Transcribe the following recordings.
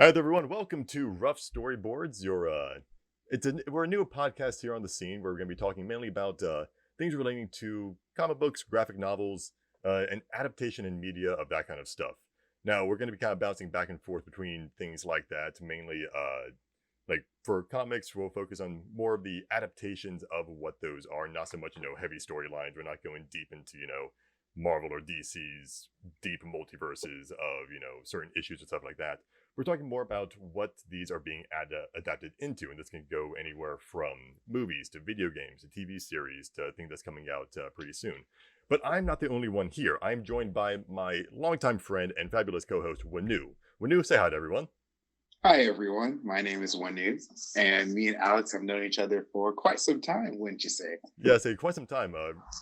All right, everyone. Welcome to Rough Storyboards. We're a new podcast here on the scene where we're going to be talking mainly about things relating to comic books, graphic novels, and adaptation in media of that kind of stuff. Now, we're going to be kind of bouncing back and forth between things like that. Mainly, like for comics, we'll focus on more of the adaptations of what those are, not so much heavy storylines. We're not going deep into Marvel or DC's deep multiverses of certain issues and stuff like that. We're talking more about what these are being adapted into, and this can go anywhere from movies to video games to TV series to things that's coming out pretty soon. But I'm not the only one here. I'm joined by my longtime friend and fabulous co-host, Wenu. Wenu, say hi to everyone. Hi, everyone. My name is Wenu, and me and Alex have known each other for quite some time, wouldn't you say? Yeah, say quite some time.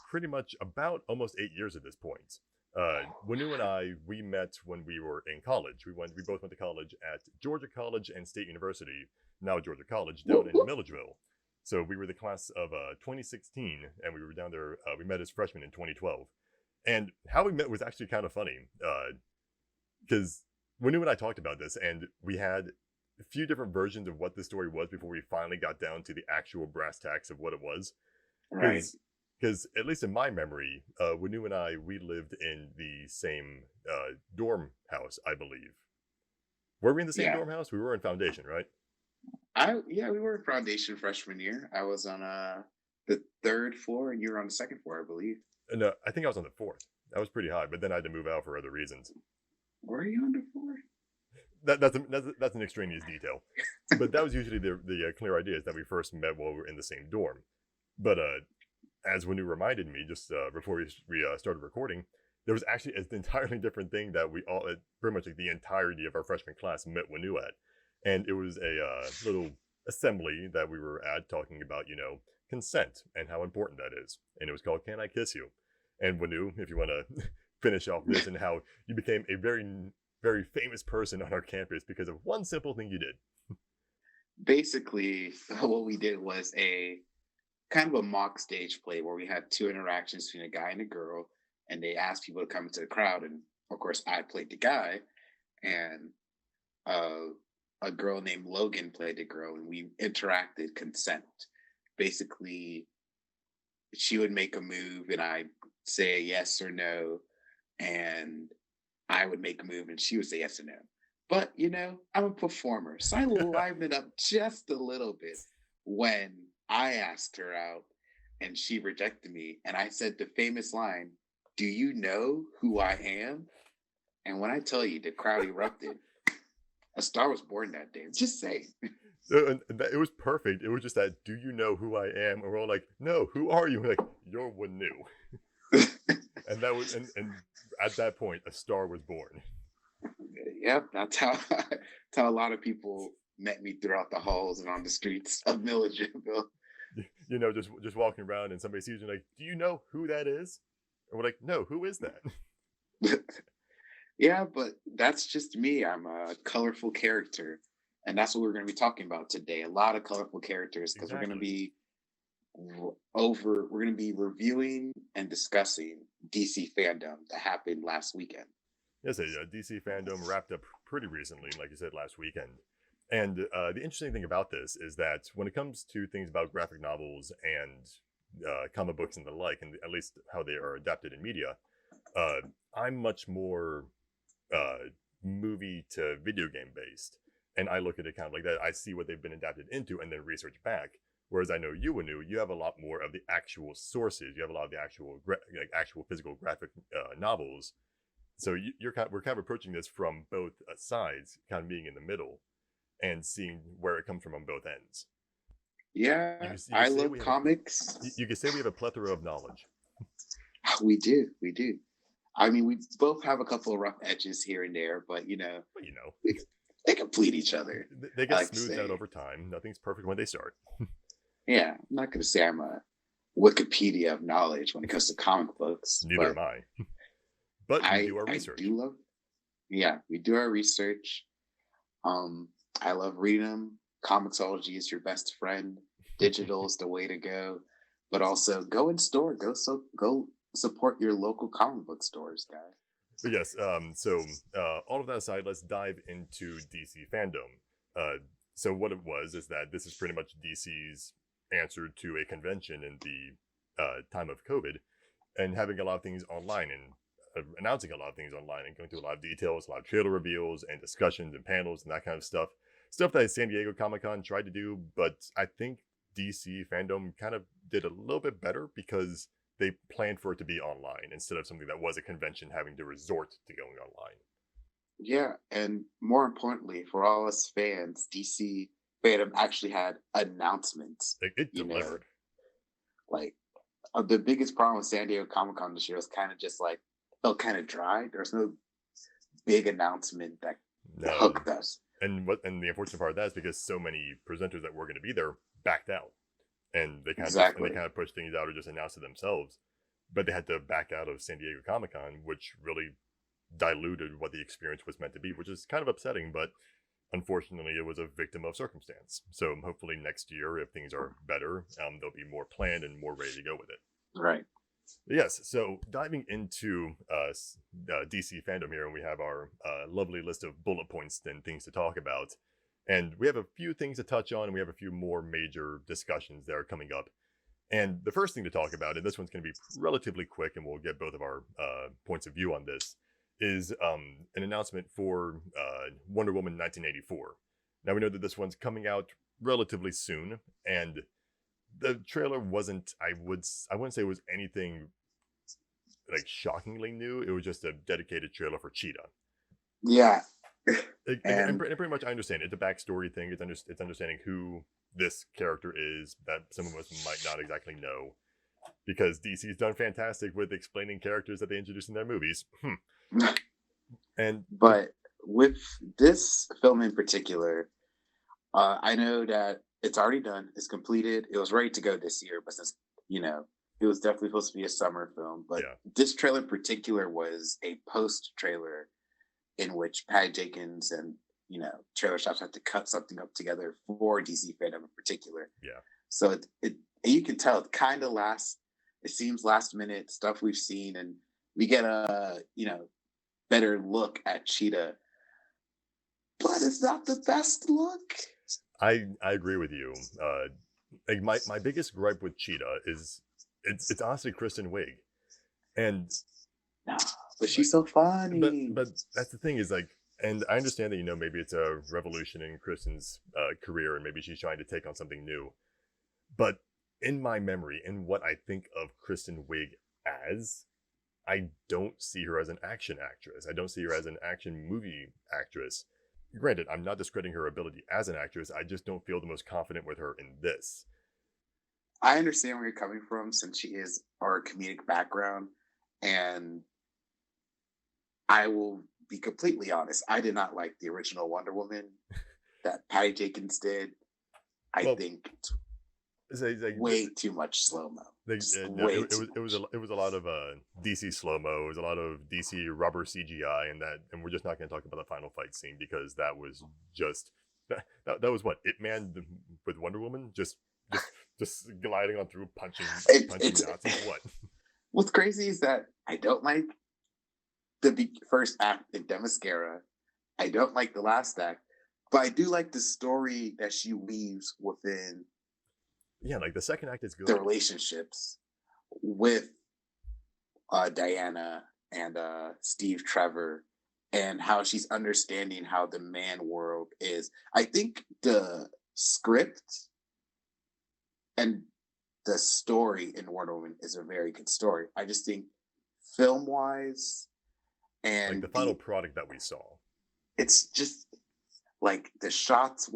Pretty much about almost 8 years at this point. Wenu and I, we met when we were in college. We both went to college at Georgia College and State University, now Georgia College, down in Milledgeville. So we were the class of 2016, and we were down there. We met as freshmen in 2012. And how we met was actually kind of funny, because Wenu and I talked about this, and we had a few different versions of what the story was before we finally got down to the actual brass tacks of what it was. Right. Because at least in my memory, Wenu and I, we lived in the same dorm house, I believe. Were we in the same dorm house? We were in Foundation, right? We were in Foundation freshman year. I was on the third floor, and you were on the second floor, I believe. No, I think I was on the fourth. That was pretty high, but then I had to move out for other reasons. Were you on the fourth? That's an extraneous detail, but that was usually the clear idea is that we first met while we were in the same dorm. But as Wenu reminded me just before we started recording, there was actually an entirely different thing that we all, pretty much like the entirety of our freshman class met Wenu at. And it was a little assembly that we were at talking about, consent and how important that is. And it was called Can I Kiss You? And Wenu, if you want to finish off this and how you became a very, very famous person on our campus because of one simple thing you did. Basically, what we did was a kind of a mock stage play where we had two interactions between a guy and a girl, and they asked people to come into the crowd. And of course, I played the guy, and a girl named Logan played the girl, and we interacted consent. Basically, she would make a move, and I'd say a yes or no, and I would make a move, and she would say yes or no. But, I'm a performer, so I livened it up just a little bit when I asked her out and she rejected me. And I said the famous line, "Do you know who I am?" And when I tell you, the crowd erupted. A star was born that day. Just saying. It was perfect. It was just that, "Do you know who I am?" And we're all like, "No, who are you?" We're like, "You're Wenu." And that was, and at that point, a star was born. Yep, that's how a lot of people met me throughout the halls and on the streets of Milledgeville. Just walking around and somebody sees you like, "Do you know who that is?" And we're like, "No, who is that?" Yeah, but that's just me. I'm a colorful character. And that's what we're going to be talking about today. A lot of colorful characters, because Exactly. we're going to be reviewing and discussing DC Fandom that happened last weekend. Yes, DC Fandome wrapped up pretty recently, like you said, last weekend. And the interesting thing about this is that when it comes to things about graphic novels and comic books and the like, and at least how they are adapted in media, I'm much more movie to video game based. And I look at it kind of like that. I see what they've been adapted into and then research back. Whereas I know you, Anu, you have a lot more of the actual sources. You have a lot of the actual physical graphic novels. So we're kind of approaching this from both sides, kind of being in the middle and seeing where it comes from on both ends. Yeah, I love comics. You could say we have a plethora of knowledge. We do. I mean, we both have a couple of rough edges here and there, but they complete each other. They get smoothed out over time. Nothing's perfect when they start. Yeah, I'm not going to say I'm a Wikipedia of knowledge when it comes to comic books. Neither am I. But we do our research. We do our research. I love reading them. Comixology is your best friend. Digital is the way to go. But also go in store. Go support your local comic book stores, guys. But yes, all of that aside, let's dive into DC Fandome. So what it was is that this is pretty much DC's answer to a convention in the time of COVID, and having a lot of things online and announcing a lot of things online and going through a lot of details, a lot of trailer reveals and discussions and panels and that kind of stuff. Stuff that San Diego Comic-Con tried to do, but I think DC Fandome kind of did a little bit better because they planned for it to be online instead of something that was a convention having to resort to going online. Yeah, and more importantly, for all us fans, DC Fandom actually had announcements. It delivered. Like the biggest problem with San Diego Comic Con this year was kind of just like felt kind of dry. There's no big announcement that hooked us. And the unfortunate part of that is because so many presenters that were going to be there backed out, and they kind of pushed things out or just announced it themselves. But they had to back out of San Diego Comic Con, which really diluted what the experience was meant to be, which is kind of upsetting. But unfortunately, it was a victim of circumstance. So hopefully next year, if things are better, they'll be more planned and more ready to go with it. Right. Yes, so diving into DC Fandom here, and we have our lovely list of bullet points and things to talk about. And we have a few things to touch on, and we have a few more major discussions that are coming up. And the first thing to talk about, and this one's going to be relatively quick, and we'll get both of our points of view on this, is an announcement for Wonder Woman 1984. Now, we know that this one's coming out relatively soon, and the trailer wasn't, I wouldn't say it was anything like shockingly new. It was just a dedicated trailer for Cheetah. Yeah. And pretty much I understand it's a backstory thing. It's understanding who this character is that some of us might not exactly know, because DC's done fantastic with explaining characters that they introduce in their movies. But with this film in particular, I know that it's already done. It's completed. It was ready to go this year, but since, it was definitely supposed to be a summer film. But this trailer in particular was a post trailer in which Patty Jenkins and, trailer shops had to cut something up together for DC Fandom in particular. Yeah. So it you can tell it kind of it seems last minute stuff we've seen, and we get a, better look at Cheetah. But it's not the best look. I agree with you. Like my biggest gripe with Cheetah is it's honestly Kristen Wiig, and but she's so funny. But that's the thing is like, and I understand that maybe it's a revolution in Kristen's career, and maybe she's trying to take on something new. But in my memory, and what I think of Kristen Wiig as, I don't see her as an action actress. I don't see her as an action movie actress. Granted, I'm not discrediting her ability as an actress. I just don't feel the most confident with her in this. I understand where you're coming from, since she is our comedic background. And I will be completely honest. I did not like the original Wonder Woman that Patty Jenkins did. I think way too much slow-mo. It was a lot of DC slow-mo. It was a lot of DC rubber CGI, and we're just not going to talk about the final fight scene, because that was just that was what It Man with Wonder Woman just gliding on through punching Nazis. What's crazy is that I don't like the first act in Themyscira. I don't like the last act, but I do like the story that she weaves within. Yeah, like the second act is good. The relationships with Diana and Steve Trevor, and how she's understanding how the man world is. I think the script and the story in Wonder Woman is a very good story. I just think film-wise and like the final product that we saw, it's just like the shots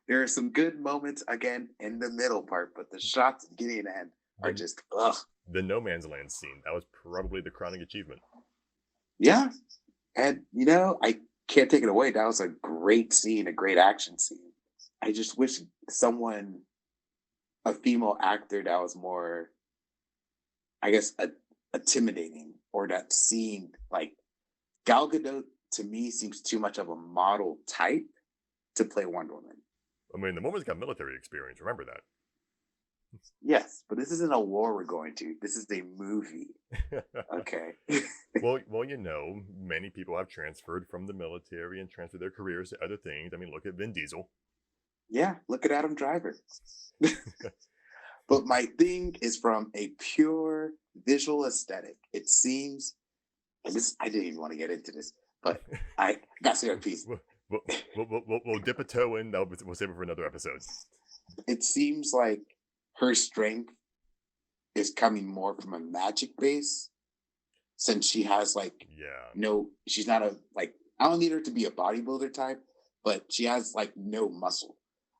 there are some good moments again in the middle part, but the shots beginning and end are just ugh. The No Man's Land scene, that was probably the crowning achievement. Yeah. And I can't take it away. That was a great scene, a great action scene. I just wish a female actor that was more, I guess, intimidating, or that seemed like Gal Gadot to me seems too much of a model type to play Wonder Woman. I mean, the woman's got military experience. Remember that. Yes, but this isn't a war we're going to. This is a movie. Okay. well, many people have transferred from the military and transferred their careers to other things. I mean, look at Vin Diesel. Yeah, look at Adam Driver. But my thing is from a pure visual aesthetic. It seems, and this I didn't even want to get into this, but I got to say a piece. We'll dip a toe in. We'll save it for another episode. It seems like her strength is coming more from a magic base, since she has she's not I don't need her to be a bodybuilder type, but she has no muscle,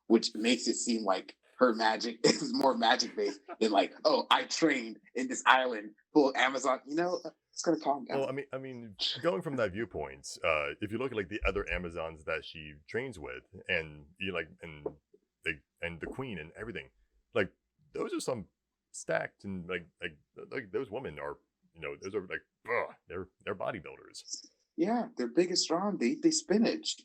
which makes it seem like her magic is more magic based than I trained in this island full of Amazon. It's gonna calm down. Well, I mean, going from that viewpoint, if you look at the other Amazons that she trains with, and and the Queen and everything, those are some stacked, and those women are, those are they're bodybuilders. Yeah, they're big and strong. They eat spinach,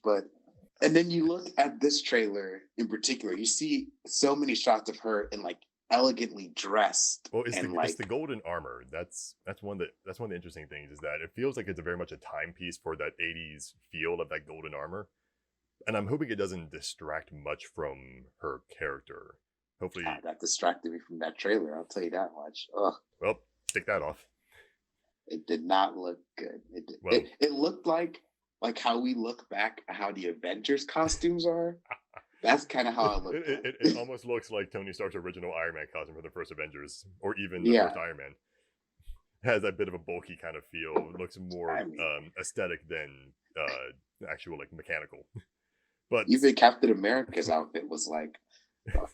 and then you look at this trailer in particular, you see so many shots of her in elegantly dressed. Well, it's the golden armor. That's one of the interesting things, is that it feels like it's very much a timepiece for that 80s feel of that golden armor. And I'm hoping it doesn't distract much from her character. Hopefully. That distracted me from that trailer, I'll tell you that much. Ugh. Well, take that off. It did not look good. It looked like how we look back at how the Avengers costumes are. That's kind of how it looked. It almost looks like Tony Stark's original Iron Man costume for the first Avengers, or even the first Iron Man. It has that bit of a bulky kind of feel. It looks more aesthetic than actual mechanical. But even Captain America's outfit was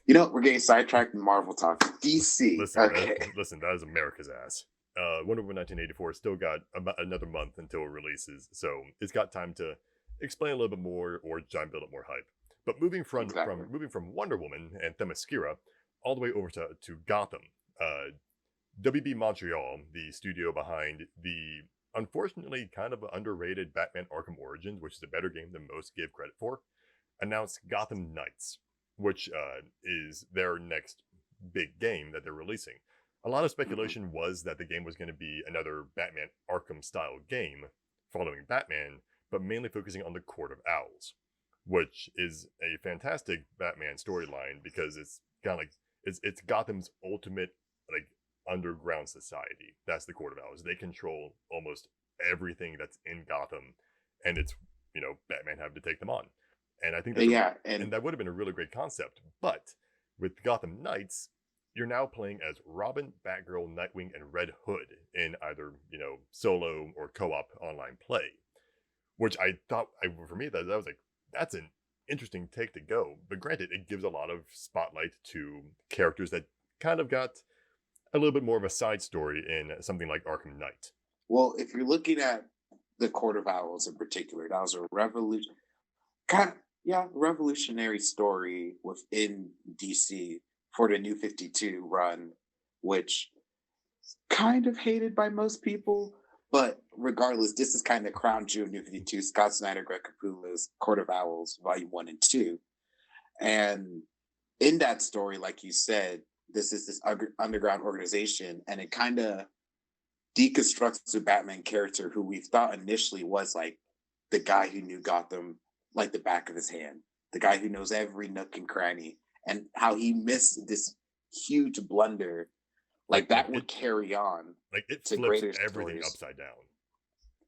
we're getting sidetracked in Marvel talk. DC. Listen, that is America's ass. Wonder Woman 1984 still got about another month until it releases, so it's got time to explain a little bit more or try and build up more hype. But moving from Wonder Woman and Themyscira all the way over to Gotham, WB Montreal, the studio behind the unfortunately kind of underrated Batman Arkham Origins, which is a better game than most give credit for, announced Gotham Knights, which is their next big game that they're releasing. A lot of speculation was that the game was going to be another Batman Arkham style game following Batman, but mainly focusing on the Court of Owls, which is a fantastic Batman storyline because it's kind of it's Gotham's ultimate underground society. That's the Court of Owls. They control almost everything that's in Gotham, and it's Batman having to take them on. And I think and that would have been a really great concept. But with Gotham Knights, you're now playing as Robin, Batgirl, Nightwing, and Red Hood in either solo or co-op online play. Which I thought, for me, that was that's an interesting take to go. But granted, it gives a lot of spotlight to characters that kind of got a little bit more of a side story in something like Arkham Knight. Well, if you're looking at the Court of Owls in particular, that was a revolutionary story within DC for the New 52 run, which kind of hated by most people. But regardless, this is kind of crown jewel New 52, Scott Snyder, Greg Capullo's Court of Owls, Volume 1 and 2. And in that story, like you said, this is this underground organization, and it kind of deconstructs the Batman character who we thought initially was the guy who knew Gotham like the back of his hand, the guy who knows every nook and cranny, and how he missed this huge blunder that would carry on. It flips everything upside down.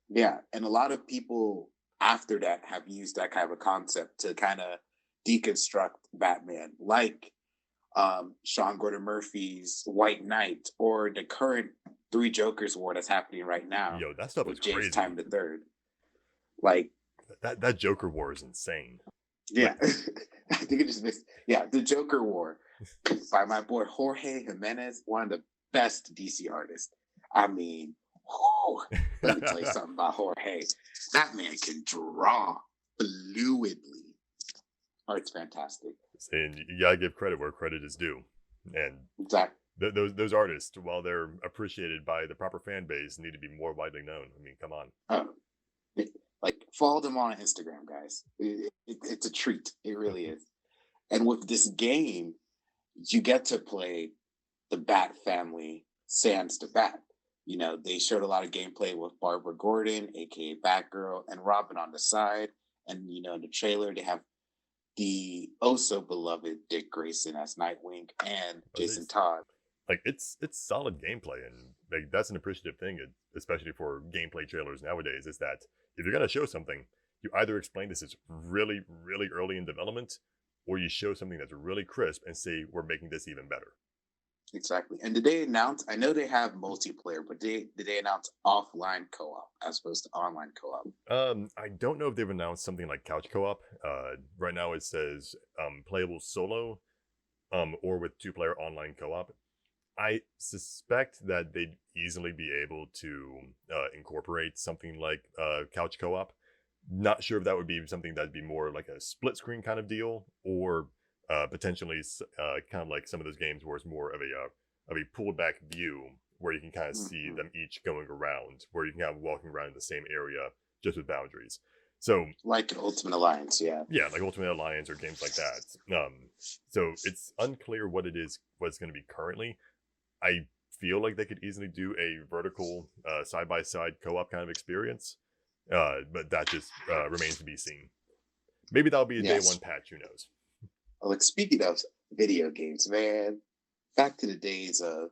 Yeah, and a lot of people after that have used that kind of a concept to kind of deconstruct Batman, Sean Gordon Murphy's White Knight, or the current Three Jokers war that's happening right now. Yo, that stuff is James crazy. Time the Third. That Joker war is insane. Yeah, I think it just missed. Yeah, the Joker war by my boy Jorge Jimenez, one of the best DC artists. I mean, let me tell you something about Jorge. That man can draw fluidly. Art's fantastic. And you gotta give credit where credit is due. And exactly. Those artists, while they're appreciated by the proper fan base, need to be more widely known. I mean, come on. Follow them on Instagram, guys. It's a treat. It really is. And with this game, you get to play the Bat family sans the Bat. You know, they showed a lot of gameplay with Barbara Gordon, aka Batgirl, and Robin on the side. And you know, in the trailer, they have the oh so beloved Dick Grayson as Nightwing and Jason Todd. Like it's solid gameplay, and like that's an appreciative thing, especially for gameplay trailers nowadays. Is that if you're gonna show something, you either explain this is really really early in development, or you show something that's really crisp and say we're making this even better. Exactly. And did they announce? I know they have multiplayer, but did they announce offline co-op as opposed to online co-op? I don't know if they've announced something like couch co-op. Right now it says playable solo, or with 2-player online co-op. I suspect that they'd easily be able to incorporate something like couch co-op. Not sure if that would be something that'd be more like a split screen kind of deal, or potentially kind of like some of those games where it's more of a pulled back view where you can kind of see them each going around, where you can kind of walking around in the same area just with boundaries. So like Ultimate Alliance, yeah, like Ultimate Alliance or games like that. So it's unclear what it's going to be currently. I feel like they could easily do a vertical side-by-side co-op kind of experience, but that just remains to be seen. Maybe that'll be a day one patch, who knows. Like, speaking of video games, man, back to the days of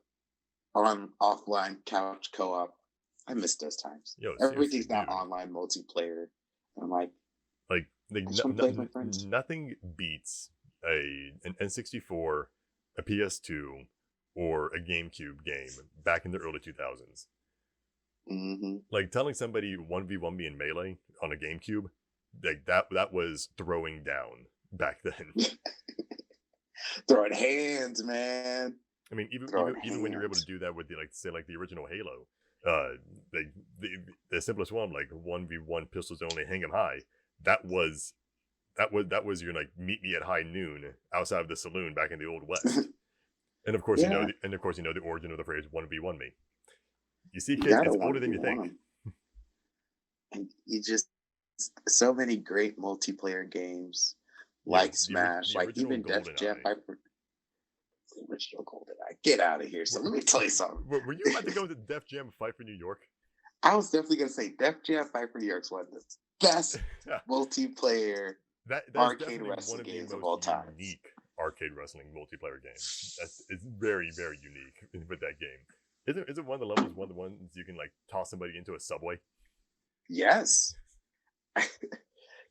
offline couch co-op. I miss those times. Everything's now online multiplayer. I'm like nothing beats an N64, a PS2, or a GameCube game back in the early 2000s. Like telling somebody 1v1 me in Melee on a GameCube, like that was throwing down back then. Throwing hands, man. I mean, even when you're able to do that with the original Halo, the simplest one, like 1v1 pistols only, hang 'em high. That was your like meet me at high noon outside of the saloon back in the old West. And of course, you know the origin of the phrase 1v1 me. You see, kids, it's older than you think. And you just so many great multiplayer games like Smash, like even Def Jam. The original GoldenEye. Get out of here. So let me tell you something. Were you about to go to Def Jam Fight for New York? I was definitely going to say Def Jam Fight for New York is one of the best multiplayer arcade wrestling games of all time. Unique arcade wrestling multiplayer game. It's very, very unique with that game. Is it one of the levels, one of the ones you can like toss somebody into a subway? Yes.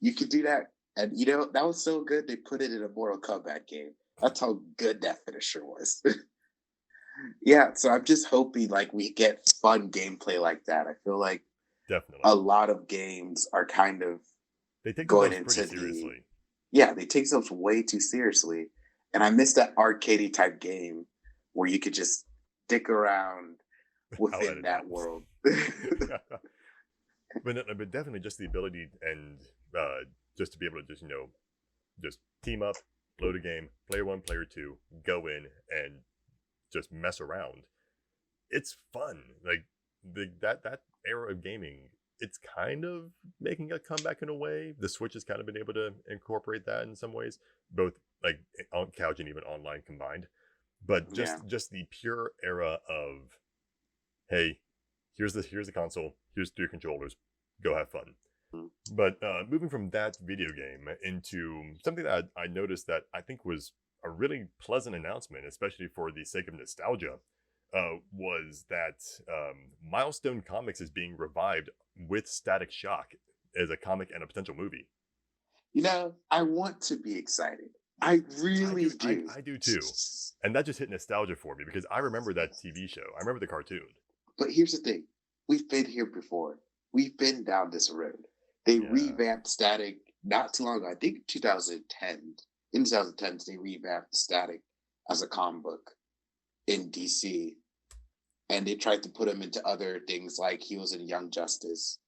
You could do that. And you know, that was so good they put it in a Mortal Kombat game. That's how good that finisher was. Yeah, so I'm just hoping like we get fun gameplay like that. I feel like definitely a lot of games are kind of they take going into pretty seriously. Yeah, they take themselves way too seriously. And I miss that arcadey type game where you could just stick around within that world. But definitely just the ability and just to be able to just team up, load a game, player 1, player 2, go in and just mess around. It's fun. Like that era of gaming, it's kind of making a comeback in a way. The Switch has kind of been able to incorporate that in some ways, both like on couch and even online combined. But just the pure era of, hey, here's the console, here's 3 controllers, go have fun. But moving from that video game into something that I noticed that I think was a really pleasant announcement, especially for the sake of nostalgia, was that Milestone Comics is being revived with Static Shock as a comic and a potential movie. You know, I want to be excited. I really do. I do too. And that just hit nostalgia for me because I remember that TV show. I remember the cartoon. But here's the thing. We've been here before. We've been down this road. They revamped Static not too long ago. I think 2010. In 2010, they revamped Static as a comic book in DC. And they tried to put him into other things, like he was in Young Justice.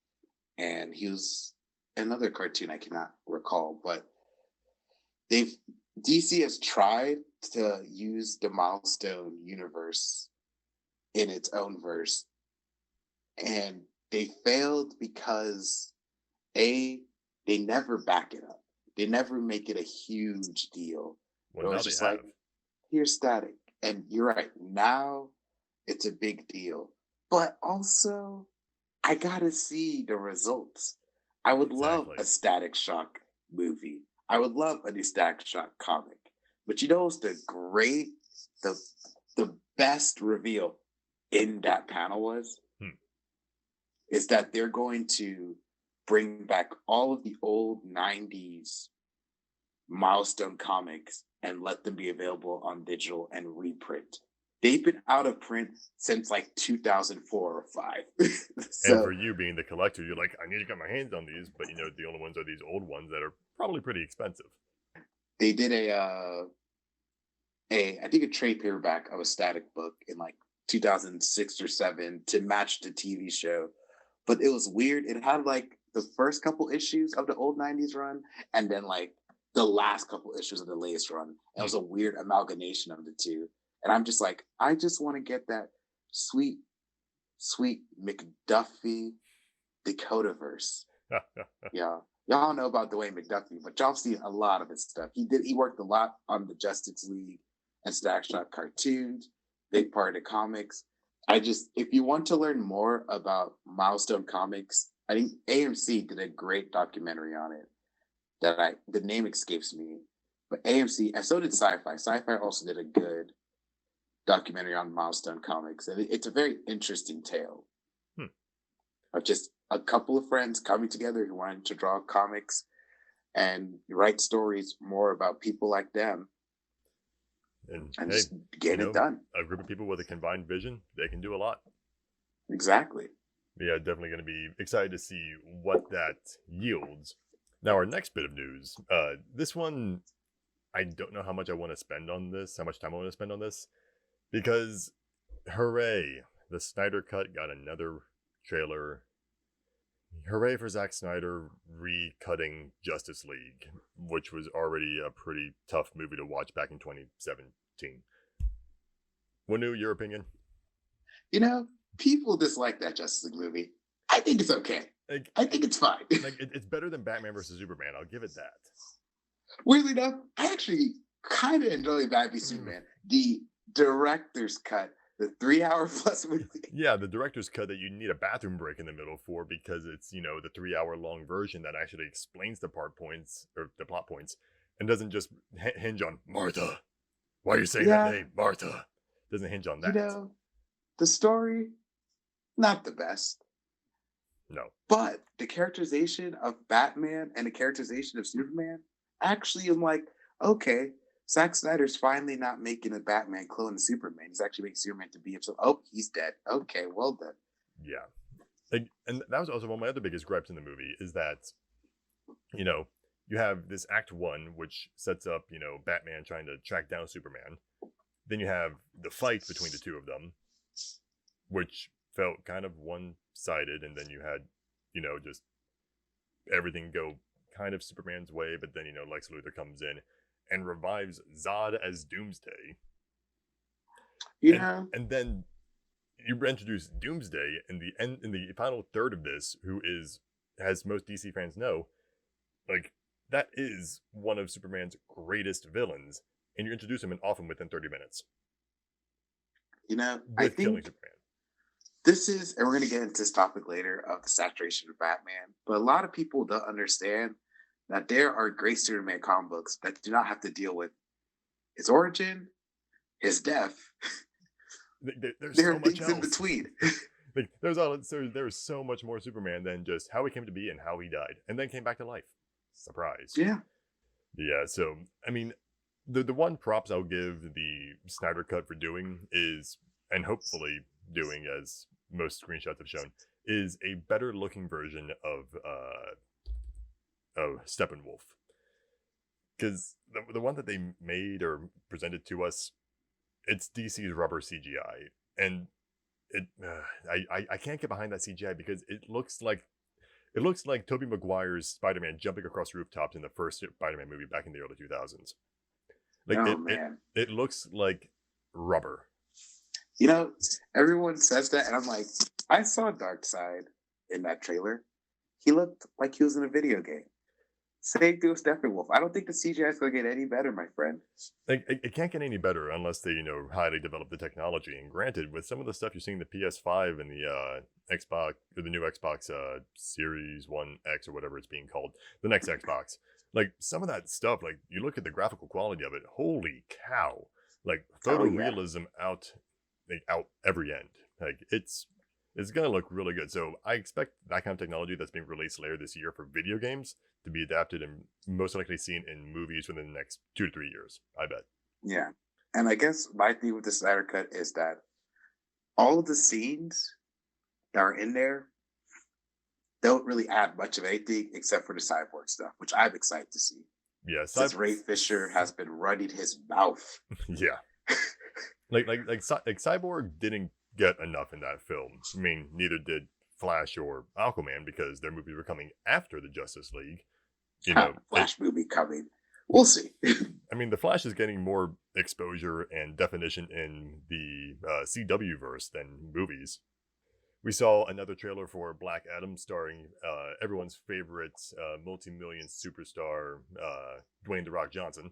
And he was another cartoon I cannot recall. But DC has tried to use the Milestone universe in its own verse. And they failed because they never back it up. They never make it a huge deal. Well, now just they have. here's Static. And you're right. Now it's a big deal. But also, I gotta see the results. I would love Exactly. a Static Shock movie. I would love a new Static Shock comic. But you know what's the the best reveal in that panel was? Is that they're going to bring back all of the old 90s milestone comics and let them be available on digital and reprint. They've been out of print since like 2004 or 5. And So for you being the collector, you're like, I need to get my hands on these, but the only ones are these old ones that are probably pretty expensive. they did I think a trade paperback of a Static book in like 2006 or 7 to match the TV show. But it was weird. It had like the first couple issues of the old 90s run and then like the last couple issues of the latest run. And it was a weird amalgamation of the two. And I'm just like, I just want to get that sweet, sweet McDuffie Dakotaverse. Yeah. Y'all know about Dwayne McDuffie, but y'all seen a lot of his stuff. He worked a lot on the Justice League and Static Shock cartoons, big part of the comics. If you want to learn more about Milestone Comics, I think AMC did a great documentary on it the name escapes me, but AMC, and so did Sci-Fi. Sci-Fi also did a good documentary on Milestone Comics. And it's a very interesting tale of just a couple of friends coming together who wanted to draw comics and write stories more about people like them. And hey, just get it done. A group of people with a combined vision, they can do a lot. Exactly. Yeah, definitely going to be excited to see what that yields. Now, our next bit of news. This one, I don't know how much I want to spend on this, how much time I want to spend on this, because hooray, the Snyder Cut got another trailer. Hooray for Zack Snyder recutting Justice League, which was already a pretty tough movie to watch back in 2017. Wenu, your opinion? People dislike that Justice League movie. I think it's okay. I think it's fine. It's better than Batman vs. Superman. I'll give it that. Weirdly enough, I actually kind of enjoy Batman v Superman. The director's cut, the 3-hour plus movie. Yeah, the director's cut that you need a bathroom break in the middle for because it's, the 3-hour long version that actually explains the plot points and doesn't just hinge on Martha. Why are you saying that name, Martha? Doesn't hinge on that. The story, not the best. No. But the characterization of Batman and the characterization of Superman, actually, I'm like, okay, Zack Snyder's finally not making a Batman clone of Superman. He's actually making Superman to be himself. Oh, he's dead. Okay, well done. Yeah. And that was also one of my other biggest gripes in the movie is that, you have this Act 1, which sets up, Batman trying to track down Superman. Then you have the fight between the two of them, which felt kind of one-sided, and then you had, just everything go kind of Superman's way, but then, Lex Luthor comes in and revives Zod as Doomsday. Yeah. And then you introduce Doomsday in the final third of this, who is, as most DC fans know, like, that is one of Superman's greatest villains, and you introduce him and off him within 30 minutes. I think this is, and we're going to get into this topic later, of the saturation of Batman, but a lot of people don't understand that there are great Superman comic books that do not have to deal with his origin, his death. There are things in between. There's so much more Superman than just how he came to be and how he died, and then came back to life. Surprise. Yeah. Yeah, so, I mean, the one props I'll give the Snyder Cut for doing is, and hopefully doing, as most screenshots have shown, is a better looking version of Steppenwolf. Because the one that they made or presented to us, it's DC's rubber CGI, and I can't get behind that CGI because it looks like Tobey Maguire's Spider-Man jumping across rooftops in the first Spider-Man movie back in the early 2000s. It looks like rubber. Everyone says that, and I'm like, I saw Darkseid in that trailer. He looked like he was in a video game. Same thing with Steppenwolf. I don't think the CGI is going to get any better, my friend. Like, it can't get any better unless they, highly develop the technology. And granted, with some of the stuff you're seeing the PS5 and the Xbox, or the new Xbox Series One X or whatever it's being called, the next Xbox, like some of that stuff, like you look at the graphical quality of it, holy cow! Like photorealism out every end. Like it's gonna look really good. So I expect that kind of technology that's being released later this year for video games to be adapted and most likely seen in movies within the next 2 to 3 years. I bet. Yeah. And I guess my thing with the Snyder Cut is that all of the scenes that are in there don't really add much of anything except for the cyborg stuff, which I'm excited to see. Yeah, since Ray Fisher has been running his mouth. Yeah. like Cyborg didn't get enough in that film. I mean, neither did Flash or Aquaman because their movies were coming after the Justice League. Flash movie coming. We'll see. I mean, the Flash is getting more exposure and definition in the CW verse than movies. We saw another trailer for Black Adam starring everyone's favorite multi-million superstar, Dwayne "The Rock" Johnson.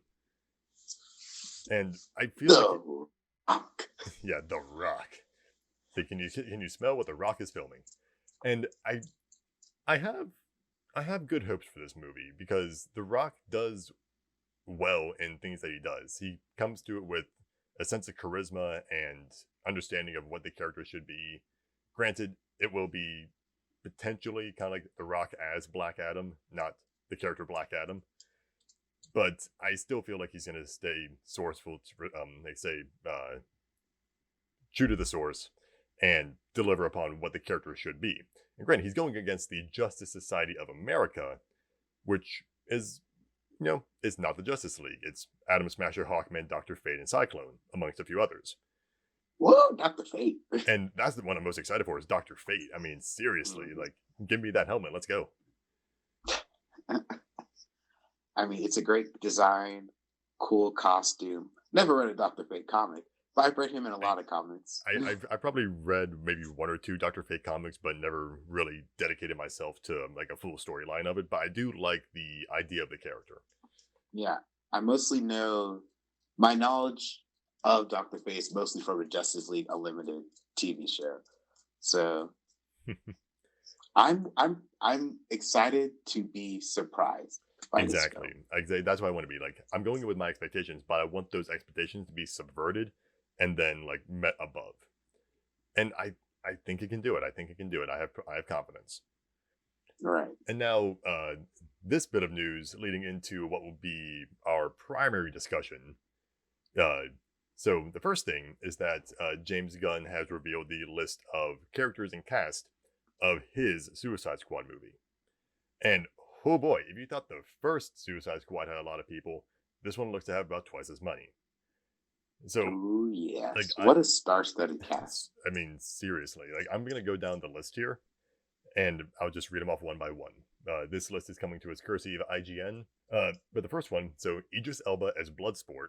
And I feel yeah, The Rock. So can you smell what The Rock is filming? And I have good hopes for this movie because The Rock does well in things that he does. He comes to it with a sense of charisma and understanding of what the character should be. Granted, it will be potentially kind of like The Rock as Black Adam, not the character Black Adam. But I still feel like he's going to stay sourceful, true to the source, and deliver upon what the character should be. And granted, he's going against the Justice Society of America, which is, it's not the Justice League. It's Atom Smasher, Hawkman, Dr. Fate, and Cyclone, amongst a few others. Whoa, Dr. Fate. And that's the one I'm most excited for is Dr. Fate. I mean, seriously, like, give me that helmet. Let's go. I mean, it's a great design, cool costume. Never read a Dr. Fate comic, but I've read him in a lot of comics. I probably read maybe 1 or 2 Dr. Fate comics, but never really dedicated myself to like a full storyline of it. But I do like the idea of the character. Yeah, I mostly know my knowledge of Dr. Fate is mostly from the Justice League Unlimited TV show. So I'm excited to be surprised. Exactly. That's why I want to be like, I'm going in with my expectations, but I want those expectations to be subverted and then like met above. And I think it can do it. I have confidence. Right. And now this bit of news leading into what will be our primary discussion. So the first thing is that James Gunn has revealed the list of characters and cast of his Suicide Squad movie. And oh boy, if you thought the first Suicide Squad had a lot of people, this one looks to have about twice as many. So, ooh, yes. Like, what a star-studded cast. I mean, seriously, like I'm going to go down the list here and I'll just read them off one by one. This list is coming to us courtesy of IGN. But the first one, so Idris Elba as Bloodsport.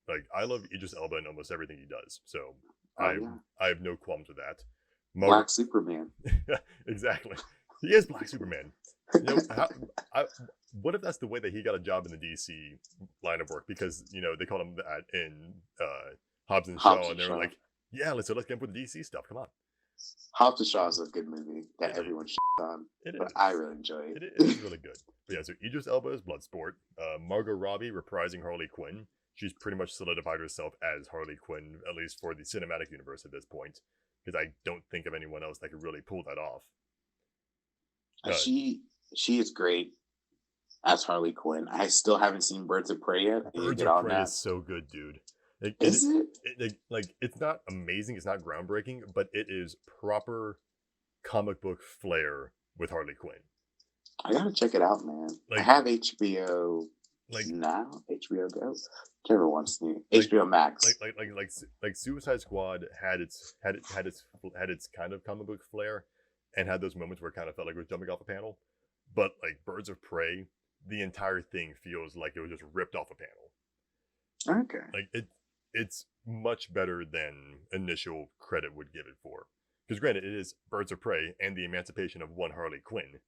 Like, I love Idris Elba in almost everything he does. So I have no qualms with that. Black Superman. Exactly. He is Black Superman. What if that's the way that he got a job in the DC line of work? Because, they called him that in Hobbs and Shaw, and they were like, yeah, let's get him with the DC stuff. Come on. Hobbs and Shaw is a good movie that everyone shit on. But I really enjoy it. It is really good. But yeah, so Idris Elba is Bloodsport. Margot Robbie reprising Harley Quinn. She's pretty much solidified herself as Harley Quinn, at least for the cinematic universe at this point. Because I don't think of anyone else that could really pull that off. She is great as Harley Quinn. I still haven't seen Birds of Prey yet. Birds of Prey is so good, dude. Is it? It's not amazing, it's not groundbreaking, but it is proper comic book flair with Harley Quinn. I gotta check it out, man. I have HBO now. HBO Go. Whichever one's new. HBO Max. Like Suicide Squad had its kind of comic book flair and had those moments where it kind of felt like it was jumping off a panel. But like Birds of Prey, the entire thing feels like it was just ripped off a panel. Okay. Like it's much better than initial credit would give it for. Because granted, it is Birds of Prey and the emancipation of one Harley Quinn.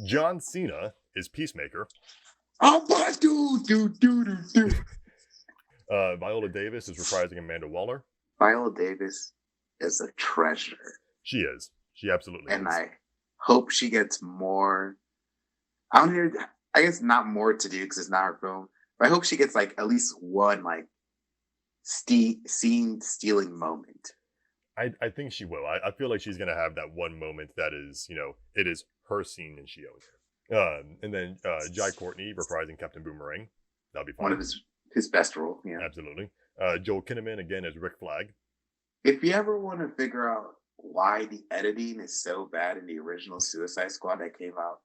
John Cena is Peacemaker. Oh, but dude. Viola Davis is reprising Amanda Waller. Viola Davis is a treasure. She is. She absolutely is. And I hope she gets more. I don't hear. I guess not more to do because it's not her film. But I hope she gets like at least one like scene stealing moment. I think she will. I feel like she's gonna have that one moment that is, it is her scene and she owns it. And then Jai Courtney reprising Captain Boomerang. That'll be fun. One of his best role. Yeah, absolutely. Joel Kinnaman again as Rick Flag. If you ever want to figure out why the editing is so bad in the original Suicide Squad that came out,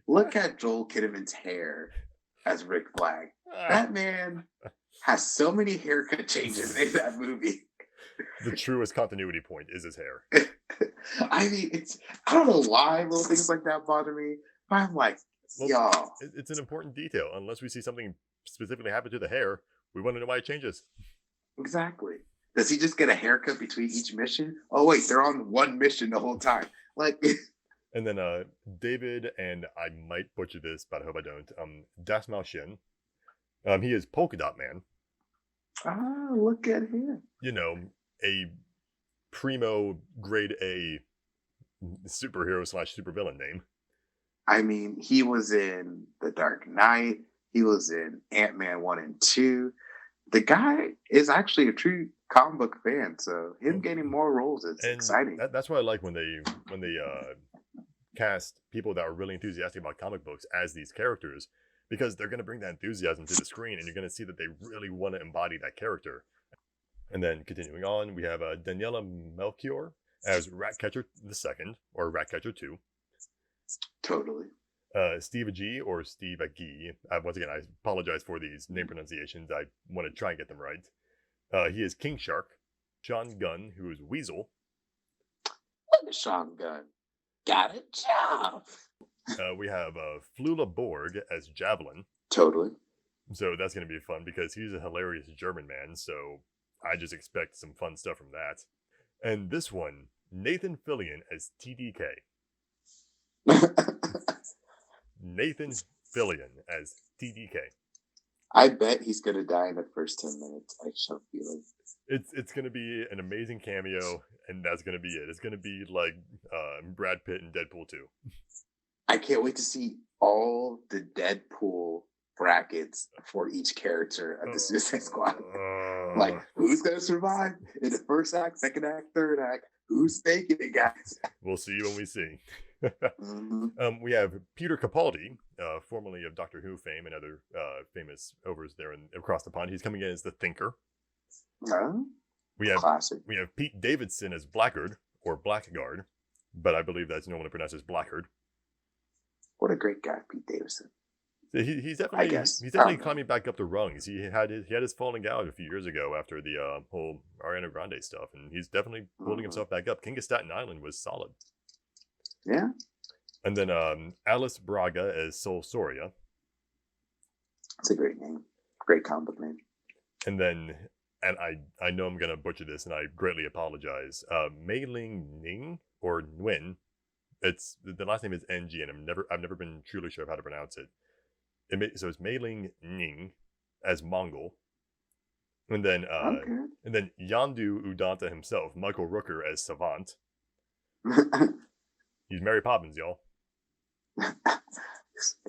look at Joel Kinnaman's hair as Rick Flag. That man has so many haircut changes in that movie. The truest continuity point is his hair. I mean, I don't know why little things like that bother me, but I'm like, y'all. It's an important detail. Unless we see something specifically happen to the hair, we want to know why it changes. Exactly. Does he just get a haircut between each mission? Oh, wait, they're on one mission the whole time. Like. And then David, and I might butcher this, but I hope I don't. Das Mao Shin. He is Polka Dot Man. Ah, look at him. A primo grade A superhero / supervillain name. I mean, he was in The Dark Knight. He was in Ant-Man 1 and 2. The guy is actually a true comic book fan, so him getting more roles is exciting. That's why I like when they cast people that are really enthusiastic about comic books as these characters, because they're going to bring that enthusiasm to the screen, and you're going to see that they really want to embody that character. And then continuing on, we have Daniela Melchior as Ratcatcher II, or Ratcatcher 2. Totally. Steve G, or Steve Agee. Once again, I apologize for these name pronunciations. I want to try and get them right. He is King Shark. Sean Gunn, who is Weasel. Look at Sean Gunn. Got a job. We have Flula Borg as Javelin. Totally. So that's going to be fun because he's a hilarious German man. So I just expect some fun stuff from that. And this one, Nathan Fillion as TDK. Nathan Fillion as TDK. I bet he's going to die in the first 10 minutes. I just have a feeling. It's going to be an amazing cameo, and that's going to be it. It's going to be like Brad Pitt in Deadpool 2. I can't wait to see all the Deadpool brackets for each character of the Suicide Squad. Like, who's going to survive in the first act, second act, third act? Who's faking it, guys? We'll see when we see. We have Peter Capaldi, formerly of Doctor Who fame and other famous overs there across the pond. He's coming in as the Thinker. We have Pete Davidson as Blackguard, or Blackguard, but I believe that's normally pronounced as Blackguard. What a great guy, Pete Davidson. He's definitely climbing back up the rungs. He had his falling out a few years ago after the whole Ariana Grande stuff, and he's definitely pulling himself back up. King of Staten Island was solid. Yeah. And then Alice Braga as Sol Soria. That's a great name. Great comic book name. And then, and I know I'm gonna butcher this, and I greatly apologize. Mei Ling Ning, or Nguyen. It's the last name is NG, and I've never been truly sure of how to pronounce it. So it's Mei Ling Ning as Mongol, and then Yandu Udanta himself, Michael Rooker as Savant. He's Mary Poppins, y'all.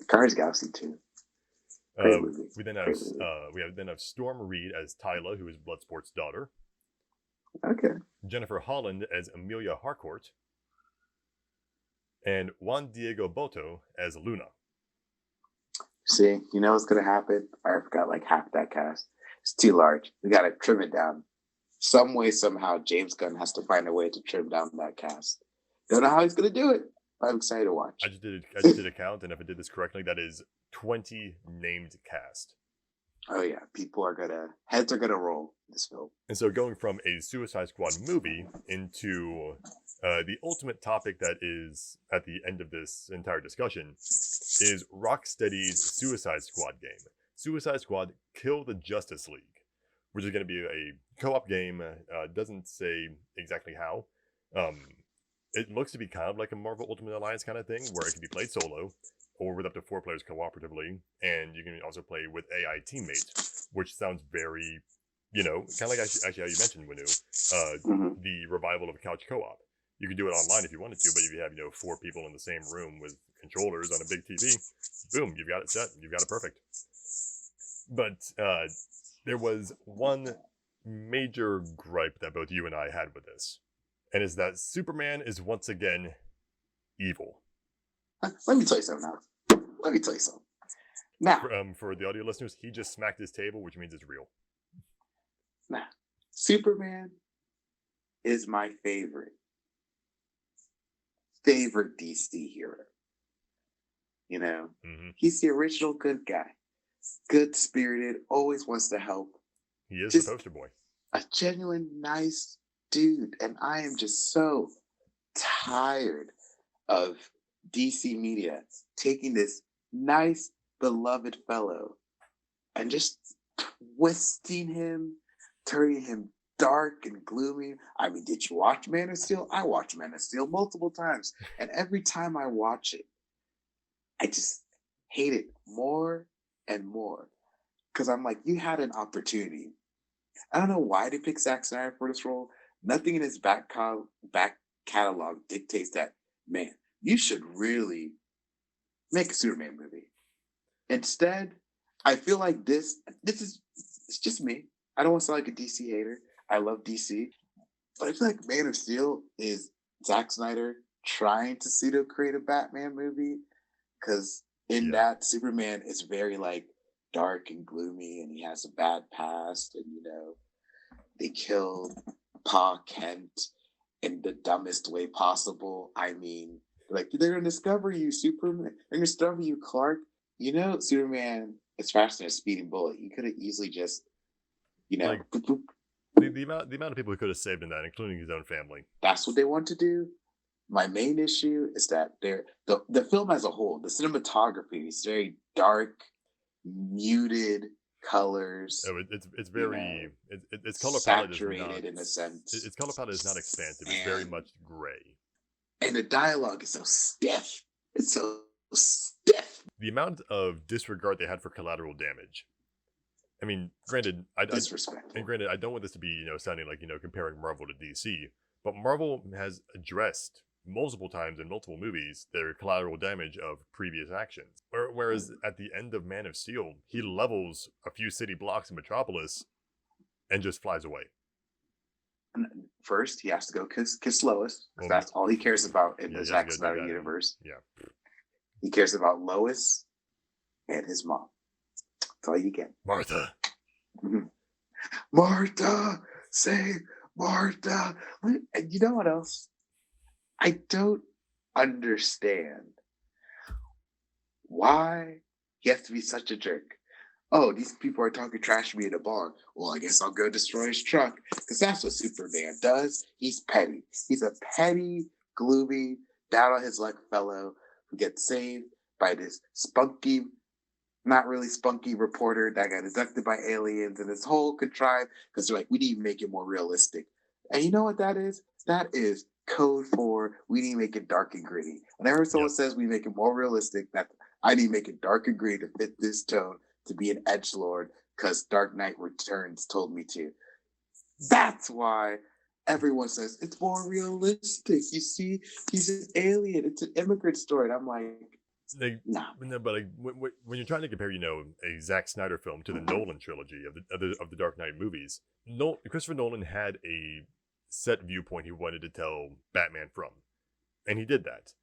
Guardians Galaxy 2. We then have Storm Reed as Tyla, who is Bloodsport's daughter. Okay. Jennifer Holland as Amelia Harcourt. And Juan Diego Boto as Luna. See, you know what's going to happen? I forgot like half that cast. It's too large. We got to trim it down. Some way, somehow, James Gunn has to find a way to trim down that cast. Don't know how he's going to do it. I'm excited to watch. I just did a count, and if I did this correctly, that is 20 named cast. Oh yeah, heads are gonna roll in this film. And so going from a Suicide Squad movie into the ultimate topic that is at the end of this entire discussion is Rocksteady's Suicide Squad game. Suicide Squad Kill the Justice League, which is going to be a co-op game. Doesn't say exactly how. It looks to be kind of like a Marvel Ultimate Alliance kind of thing, where it can be played solo. or with up to 4 players cooperatively, and you can also play with AI teammates, which sounds very, kind of like actually how you mentioned, Wenu, the revival of couch co-op. You can do it online if you wanted to, but if you have 4 people in the same room with controllers on a big TV, boom, you've got it set, you've got it perfect. But there was one major gripe that both you and I had with this, and is that Superman is once again evil. Let me tell you something now. Let me tell you something. Now, for the audio listeners, he just smacked his table, which means it's real. Now, Superman is my favorite DC hero. He's the original good guy, good spirited, always wants to help. He is the poster boy. A genuine, nice dude. And I am just so tired of DC media taking this nice, beloved fellow and just twisting him, turning him dark and gloomy. I mean, did you watch Man of Steel? I watched Man of Steel multiple times. And every time I watch it, I just hate it more and more. Because I'm like, you had an opportunity. I don't know why they picked Zack Snyder for this role. Nothing in his back catalog dictates that, man, you should really make a Superman movie. Instead, I feel like it's just me. I don't want to sound like a DC hater. I love DC. But I feel like Man of Steel is Zack Snyder trying to pseudo create a Batman movie. Because in that, Superman is very dark and gloomy, and he has a bad past, and they killed Pa Kent in the dumbest way possible. I mean, they're going to discover you, Superman. They're going to discover you, Clark. Superman is faster than a speeding bullet. You could have easily just, boop, boop. The amount of people he could have saved in that, including his own family. That's what they want to do. My main issue is that the film as a whole, the cinematography is very dark, muted colors. Oh, it's very its color saturated palette is not, in a sense. Its color palette is not expansive. It's very much gray. And the dialogue is so stiff. It's so stiff. The amount of disregard they had for collateral damage. I mean, granted, I don't want this to be sounding like comparing Marvel to DC, but Marvel has addressed multiple times in multiple movies their collateral damage of previous actions. Whereas at the end of Man of Steel, he levels a few city blocks in Metropolis and just flies away. First, he has to go kiss Lois. That's all he cares about in the Zack Snyder universe. Yeah. He cares about Lois and his mom. That's all you get. Martha. Mm-hmm. Martha! Say Martha! And you know what else? I don't understand why he has to be such a jerk. Oh, these people are talking trash to me in a bar. Well, I guess I'll go destroy his truck. Because that's what Superman does. He's petty. He's a petty, gloomy, down on his luck fellow who gets saved by this spunky, not really spunky reporter that got abducted by aliens and this whole contrived, because they're like, we need to make it more realistic. And you know what that is? That is code for we need to make it dark and gritty. Whenever someone says we make it more realistic, that I need to make it dark and gritty to fit this tone, to be an edgelord, because Dark Knight Returns told me to. That's why everyone says it's more realistic. You see, he's an alien. It's an immigrant story. And I'm like, nah. No, but when you're trying to compare, a Zack Snyder film to the Nolan trilogy of the Dark Knight movies, Christopher Nolan had a set viewpoint he wanted to tell Batman from, and he did that.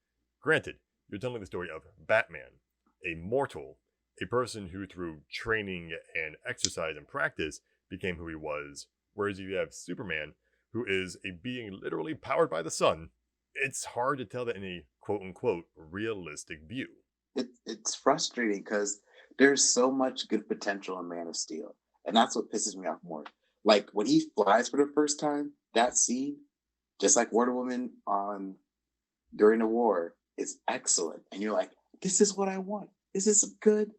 Granted, you're telling the story of Batman, a mortal, a person who through training and exercise and practice became who he was, whereas you have Superman, who is a being literally powered by the sun. It's hard to tell that in a quote-unquote realistic view. It's frustrating because there's so much good potential in Man of Steel, and that's what pisses me off more. Like when he flies for the first time, that scene, just like Wonder Woman during the war, is excellent. And you're like, this is what I want. This is some good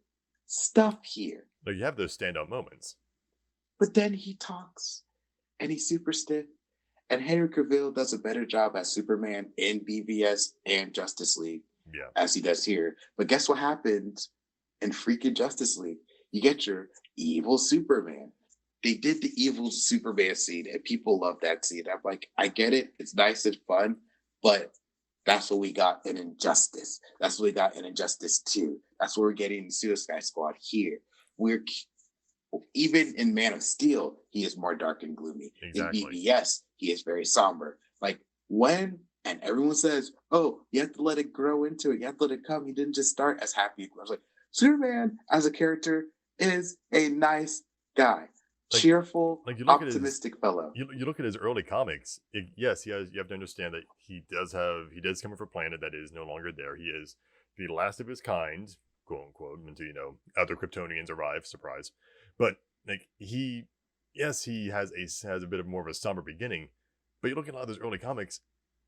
stuff here. Like you have those standout moments. But then he talks, and he's super stiff. And Henry Cavill does a better job as Superman in BVS and Justice League. as he does here. But guess what happens in freaking Justice League? You get your evil Superman. They did the evil Superman scene, and people love that scene. I'm like, I get it. It's nice and fun, but that's what we got in Injustice. That's what we got in Injustice 2. That's what we're getting in Suicide Squad here. We're even in Man of Steel, he is more dark and gloomy. Exactly. In BBS, he is very somber. Like when, and everyone says, "Oh, you have to let it grow into it. You have to let it come." He didn't just start as happy. I was like, Superman as a character is a nice guy. Cheerful, optimistic fellow. You look at his early comics. Yes, you have to understand that he does come from a planet that is no longer there. He is the last of his kind, quote unquote, until other Kryptonians arrive. Surprise, but like he has a bit of more of a somber beginning. But you look at a lot of those early comics,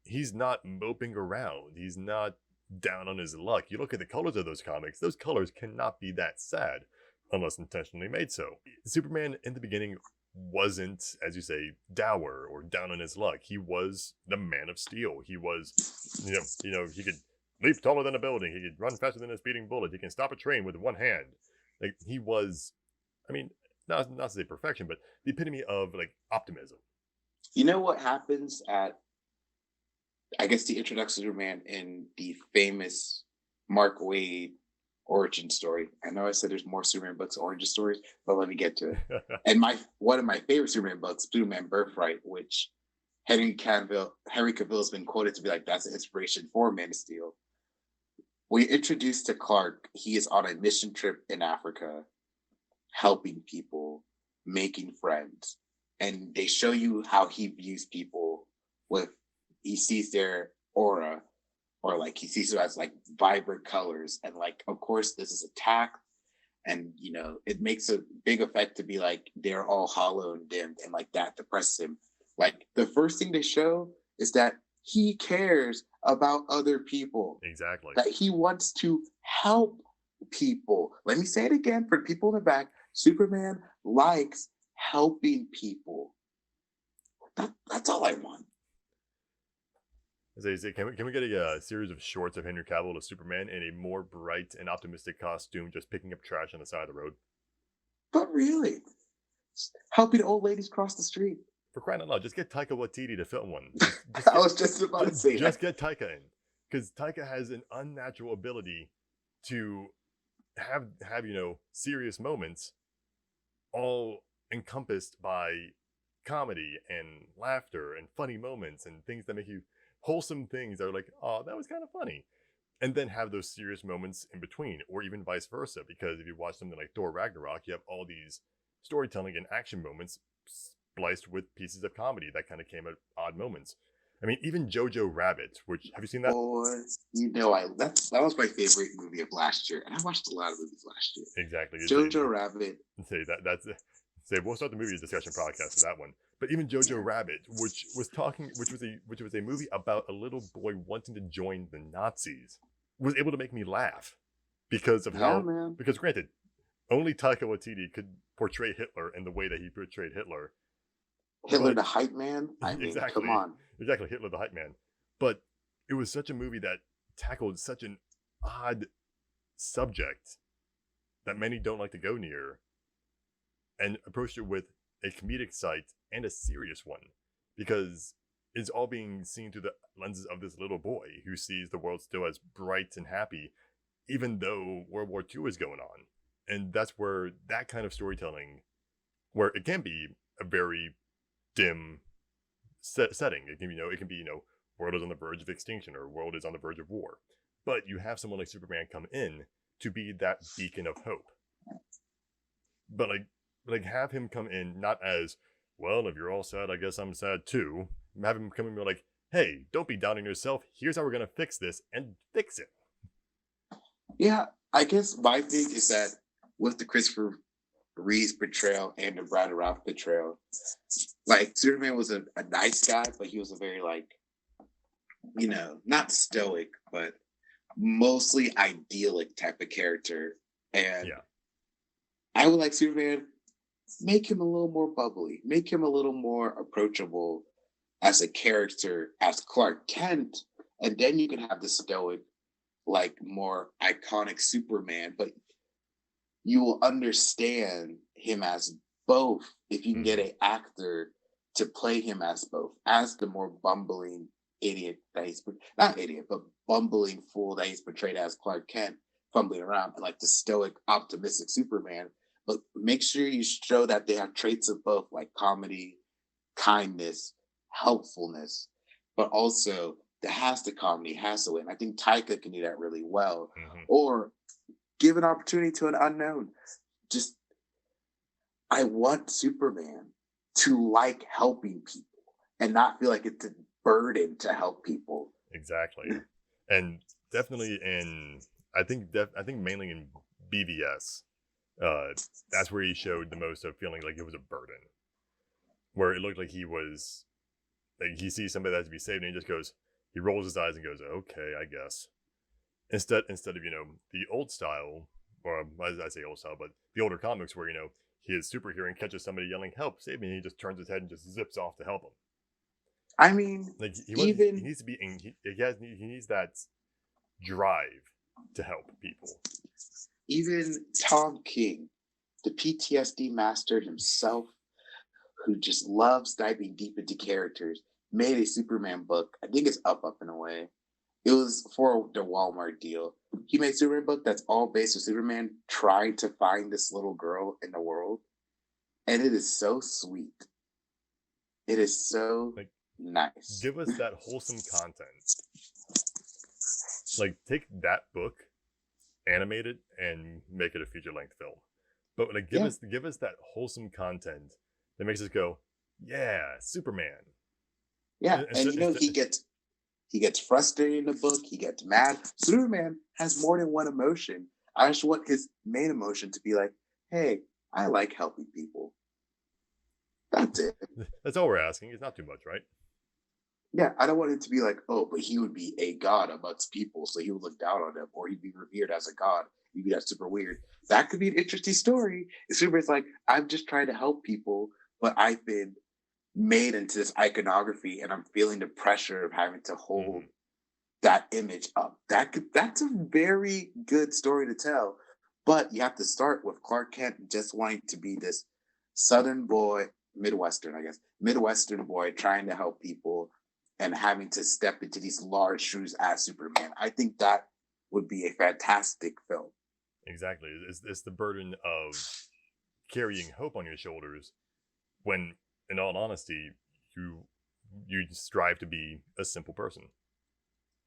he's not moping around. He's not down on his luck. You look at the colors of those comics; those colors cannot be that sad. Unless intentionally made so. Superman in the beginning wasn't, as you say, dour or down on his luck. He was the Man of Steel. He was, he could leap taller than a building. He could run faster than a speeding bullet. He can stop a train with one hand. Like he was, not to say perfection, but the epitome of like optimism. You know what happens at, I guess, the introduction of Superman in the famous Mark Waid origin story. I know I said there's more Superman books, origin stories, but let me get to it. And one of my favorite Superman books, Superman Birthright, which Henry Cavill has been quoted to be like, that's the inspiration for Man of Steel. We introduced to Clark, he is on a mission trip in Africa, helping people, making friends. And they show you how he views people he sees their aura, or like he sees it as like vibrant colors. And like, of course, this is attack. And, it makes a big effect to be like, they're all hollow and dimmed. And like that depresses him. Like the first thing they show is that he cares about other people. Exactly. That he wants to help people. Let me say it again for people in the back. Superman likes helping people. That's all I want. As I say, can we get a series of shorts of Henry Cavill as Superman in a more bright and optimistic costume, just picking up trash on the side of the road? But really, helping old ladies cross the street. For crying out loud, just get Taika Waititi to film one. I was just about to say just get Taika in, because Taika has an unnatural ability to have serious moments, all encompassed by comedy and laughter and funny moments and things that make you. Wholesome things that are like, oh, that was kind of funny. And then have those serious moments in between, or even vice versa. Because if you watch something like Thor Ragnarok, you have all these storytelling and action moments spliced with pieces of comedy that kind of came at odd moments. Even Jojo Rabbit, which, have you seen that? That was my favorite movie of last year. And I watched a lot of movies last year. Exactly. Jojo Rabbit. We'll start the movie discussion podcast for that one. But even Jojo Rabbit, which was a movie about a little boy wanting to join the Nazis, was able to make me laugh because of because granted, only Taika Waititi could portray Hitler in the way that he portrayed Hitler. Hitler the hype man? Exactly, come on. Exactly, Hitler the hype man. But it was such a movie that tackled such an odd subject that many don't like to go near, and approached it with a comedic side and a serious one, because it's all being seen through the lenses of this little boy who sees the world still as bright and happy, even though World War II is going on. And that's where that kind of storytelling, where it can be a very dim setting. It can be, world is on the verge of extinction or world is on the verge of war. But you have someone like Superman come in to be that beacon of hope. But like have him come in not as, well, if you're all sad, I guess I'm sad too. Have him come in and be like, hey, don't be down on yourself. Here's how we're going to fix this, and fix it. Yeah, I guess my thing is that with the Christopher Reeve's portrayal and the Brad Ralph portrayal, like Superman was a nice guy, but he was a very not stoic, but mostly idyllic type of character. And I would like Superman, make him a little more bubbly, make him a little more approachable as a character, as Clark Kent, and then you can have the stoic like more iconic Superman, but you will understand him as both if you can get an actor to play him as both, as the more bumbling idiot that he's not idiot, but bumbling fool that he's portrayed as Clark Kent, fumbling around, and like the stoic, optimistic Superman. But make sure you show that they have traits of both, like comedy, kindness, helpfulness, but also the has to comedy, has to win. I think Taika can do that really well. Or give an opportunity to an unknown. Just, I want Superman to like helping people and not feel like it's a burden to help people. Exactly. And definitely I think mainly in BVS, that's where he showed the most of feeling like it was a burden. Where it looked like he was, like he sees somebody that has to be saved and he rolls his eyes and goes, okay, I guess. Instead of, the old style, or I say old style, but the older comics where, he is superhero and catches somebody yelling, help, save me, and he just turns his head and just zips off to help him. I mean, like he needs to be, he needs that drive to help people. Even Tom King, the PTSD master himself, who just loves diving deep into characters, made a Superman book. I think it's up in a way. It was for the Walmart deal. He made a Superman book that's all based on Superman trying to find this little girl in the world. And it is so sweet. It is so nice. Give us that wholesome content. Like, take that book, animate it, and make it a feature-length film. But like, give us that wholesome content that makes us go, yeah, Superman. Yeah, and he gets frustrated in the book. He gets mad. Superman has more than one emotion. I just want his main emotion to be like, hey, I like helping people. That's it. That's all we're asking. It's not too much, right? Yeah, I don't want it to be like, oh, but he would be a god amongst people, so he would look down on them, or he'd be revered as a god. He'd be that super weird. That could be an interesting story. Superman's like, I'm just trying to help people, but I've been made into this iconography, and I'm feeling the pressure of having to hold that image up. That's a very good story to tell. But you have to start with Clark Kent just wanting to be this Southern boy, Midwestern boy trying to help people and having to step into these large shoes as Superman. I think that would be a fantastic film. Exactly. It's the burden of carrying hope on your shoulders when, in all honesty, you strive to be a simple person.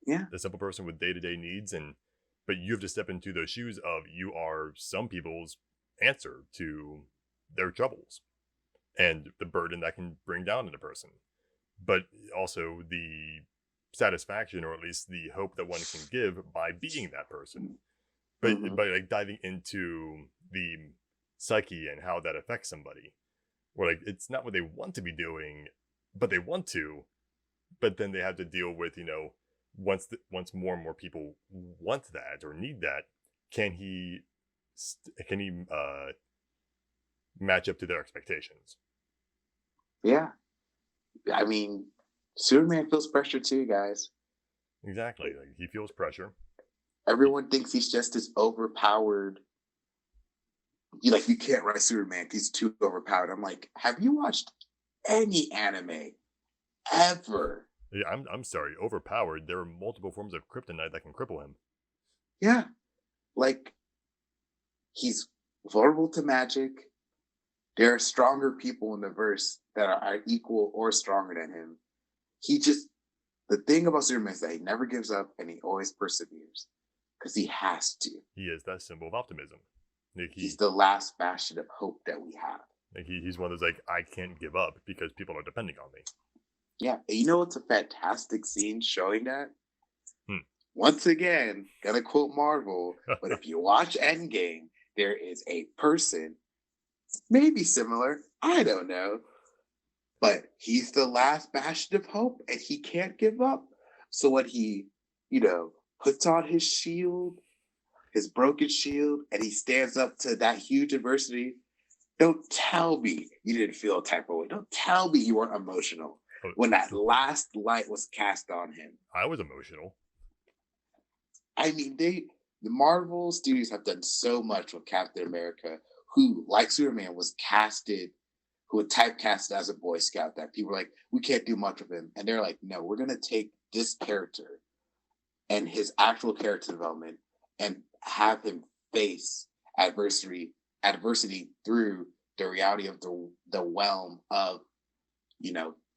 Yeah. A simple person with day-to-day needs, but you have to step into those shoes of you are some people's answer to their troubles and the burden that can bring down in a person. But also the satisfaction, or at least the hope that one can give by being that person. But by like diving into the psyche and how that affects somebody. Where like it's not what they want to be doing, but they want to, but then they have to deal with, once more and more people want that or need that, can he match up to their expectations? Yeah. I mean, Superman feels pressure too, guys. Exactly. Like, he feels pressure. Everyone thinks he's just this overpowered. You can't write Superman, he's too overpowered. I'm like, have you watched any anime ever? Yeah, I'm sorry, overpowered. There are multiple forms of kryptonite that can cripple him. Yeah. Like, he's vulnerable to magic. There are stronger people in the verse that are equal or stronger than him. The thing about Superman is that he never gives up and he always perseveres. Because he has to. He is that symbol of optimism. Like he's the last bastion of hope that we have. Like he's one of those, like, I can't give up because people are depending on me. Yeah, and you know what's a fantastic scene showing that? Once again, gotta quote Marvel, but if you watch Endgame, there is a person, maybe similar, I don't know, but he's the last bastion of hope and he can't give up. So when he, puts on his shield, his broken shield, and he stands up to that huge adversity, don't tell me you didn't feel a type of way. Don't tell me you weren't emotional when that last light was cast on him. I was emotional. I mean, the Marvel studios have done so much with Captain America, who, like Superman, was casted, who was typecasted as a Boy Scout. That people were like, we can't do much with him, and they're like, no, we're gonna take this character and his actual character development and have him face adversity through the reality of the realm of,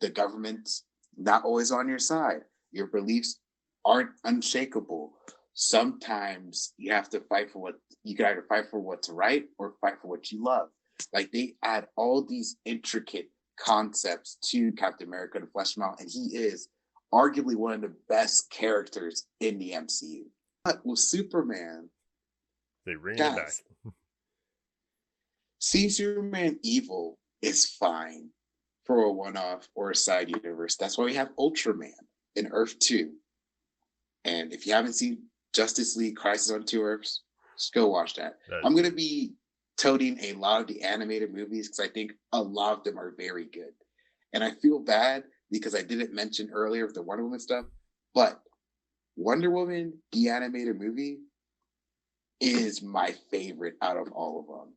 the government's not always on your side. Your beliefs aren't unshakable. Sometimes you have to fight for you can either fight for what's right or fight for what you love. Like, they add all these intricate concepts to Captain America to flesh him out, and he is arguably one of the best characters in the MCU. But with Superman, they bring it back. Seeing Superman evil is fine for a one-off or a side universe. That's why we have Ultraman in Earth 2. And if you haven't seen Justice League Crisis on Two Earths, just go watch that. I'm going to be toting a lot of the animated movies because I think a lot of them are very good. And I feel bad because I didn't mention earlier the Wonder Woman stuff, but Wonder Woman, the animated movie, is my favorite out of all of them.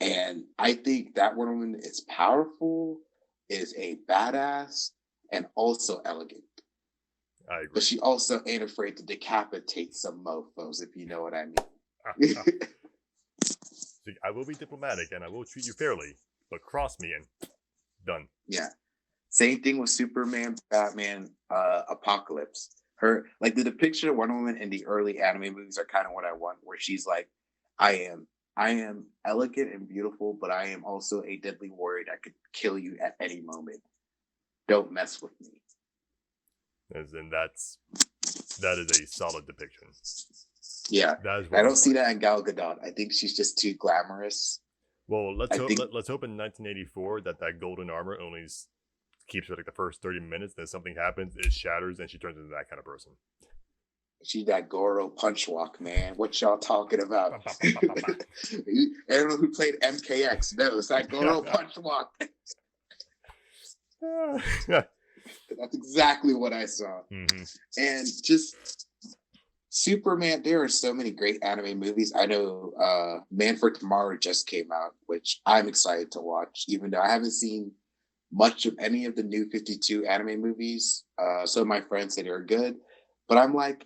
And I think that Wonder Woman is powerful, is a badass, and also elegant. I agree. But she also ain't afraid to decapitate some mofos, if you know what I mean. I will be diplomatic and I will treat you fairly, but cross me and done. Yeah. Same thing with Superman, Batman, Apocalypse. The depiction of Wonder Woman in the early anime movies are kind of what I want, where she's like, I am elegant and beautiful, but I am also a deadly warrior that could kill you at any moment. Don't mess with me. And that is a solid depiction. Yeah, I don't see that in Gal Gadot. I think she's just too glamorous. Well, let's hope in 1984 that golden armor only keeps her like the first 30 minutes. Then something happens, it shatters, and she turns into that kind of person. She's that Goro punch walk, man. What y'all talking about? I don't know who played MKX. No, it's that Goro punch walk. That's exactly what I saw. Mm-hmm. And just Superman, there are so many great anime movies. I know Man for Tomorrow just came out, which I'm excited to watch, even though I haven't seen much of any of the new 52 anime movies. Some of my friends say they're good, but I'm like,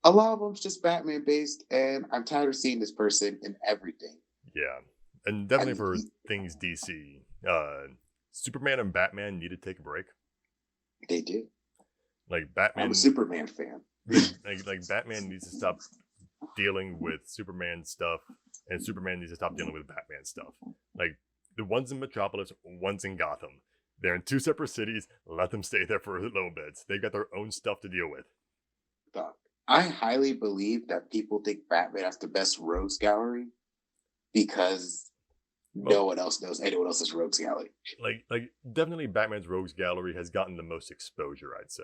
a lot of them's just Batman based, and I'm tired of seeing this person in everything. Yeah, and definitely for things DC, Superman and Batman need to take a break. They did. Like Batman, I'm a Superman fan. like Batman needs to stop dealing with Superman stuff, and Superman needs to stop dealing with Batman stuff. Like the ones in Metropolis, one's in Gotham. They're in two separate cities. Let them stay there for a little bit. They've got their own stuff to deal with. I highly believe that people think Batman has the best rogues gallery because no one else knows anyone else's rogues gallery. Like definitely Batman's rogues gallery has gotten the most exposure, I'd say.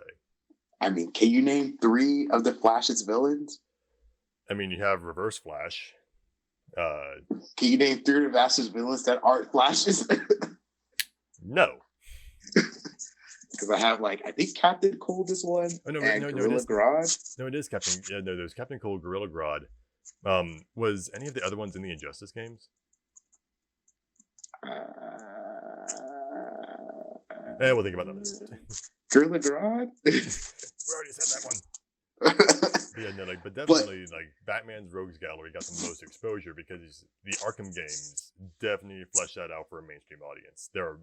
I mean, can you name 3 of the Flash's villains? I mean, you have Reverse Flash. Can you name 3 of the Flash's villains that aren't Flashes? No. Because I have I think Captain Cold is one. Oh, no, Gorilla Grodd. No, it is Captain. Yeah, no, there's Captain Cold, Gorilla Grodd. Was any of the other ones in the Injustice games? We'll think about that. Gorilla Grodd. We already said that one. Yeah, no, but definitely, Batman's Rogues Gallery got the most exposure because the Arkham games definitely fleshed that out for a mainstream audience. There are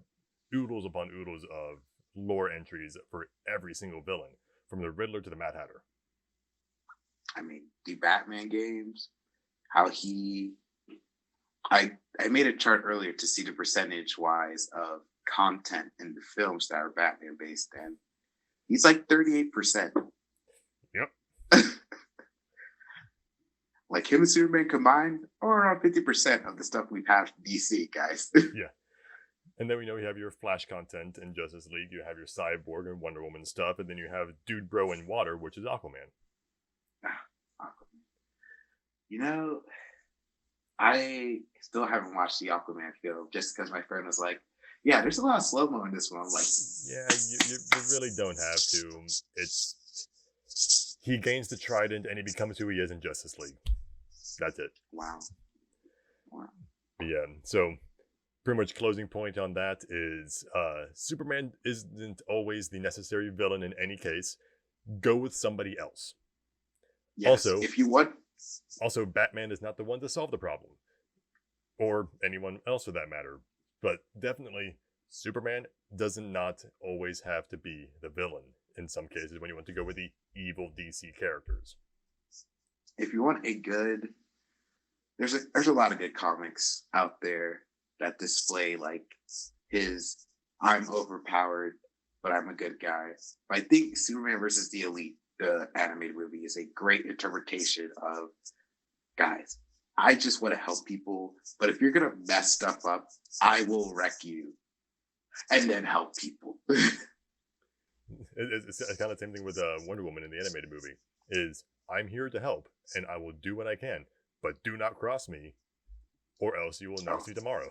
oodles upon oodles of lore entries for every single villain, from the Riddler to the Mad Hatter. I mean, the Batman games, how I made a chart earlier to see the percentage wise of content in the films that are Batman based, and he's like 38%. Yep. Like him and Superman combined, or around 50% of the stuff we've had from DC, guys. Yeah. And then we know you have your Flash content in Justice League, you have your Cyborg and Wonder Woman stuff, and then you have Dude Bro in Water, which is Aquaman. You know, I still haven't watched the Aquaman film just because my friend was like, yeah, there's a lot of slow-mo in this one. I'm like, yeah, you really don't have to. He gains the trident and he becomes who he is in Justice League. That's it. Wow. But yeah, so pretty much closing point on that is Superman isn't always the necessary villain in any case. Go with somebody else. Yes, if you want. Also, Batman is not the one to solve the problem. Or anyone else for that matter. But definitely, Superman does not always have to be the villain in some cases when you want to go with the evil DC characters. If you want a good... There's a lot of good comics out there that display like his I'm overpowered, but I'm a good guy. But I think Superman versus the Elite, the animated movie, is a great interpretation of, guys, I just want to help people, but if you're gonna mess stuff up, I will wreck you and then help people. It's kind of the same thing with Wonder Woman in the animated movie. Is I'm here to help and I will do what I can, but do not cross me, or else you will not see tomorrow.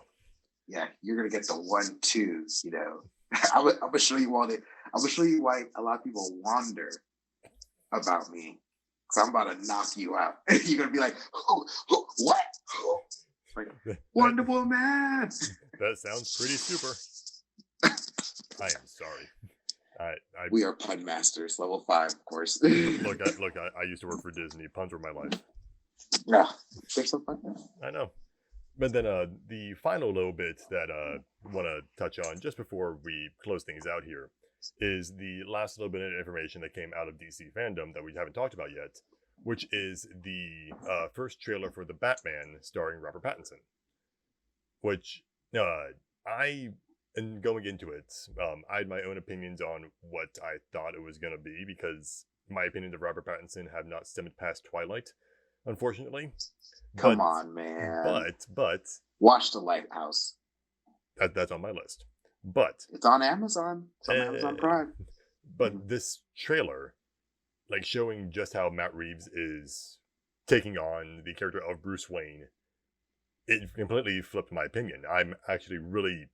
Yeah, you're gonna get the 1-2s. You know, I'm gonna show you I'm gonna show you why a lot of people wonder about me. Cause I'm about to knock you out. You're gonna be like, who what? Like, Wonder Woman. That sounds pretty super. I am sorry. We are pun masters, level 5, of course. Look, I used to work for Disney. Puns were my life. Yeah, they're so fun. I know. But then the final little bit that I want to touch on just before we close things out here is the last little bit of information that came out of DC Fandom that we haven't talked about yet, which is the first trailer for The Batman starring Robert Pattinson. Which and going into it, I had my own opinions on what I thought it was going to be, because my opinions of Robert Pattinson have not stemmed past Twilight, unfortunately. Come on, man. But watch The Lighthouse. That's on my list. But it's on Amazon. It's on Amazon Prime. But this trailer, like showing just how Matt Reeves is taking on the character of Bruce Wayne, it completely flipped my opinion. I'm actually really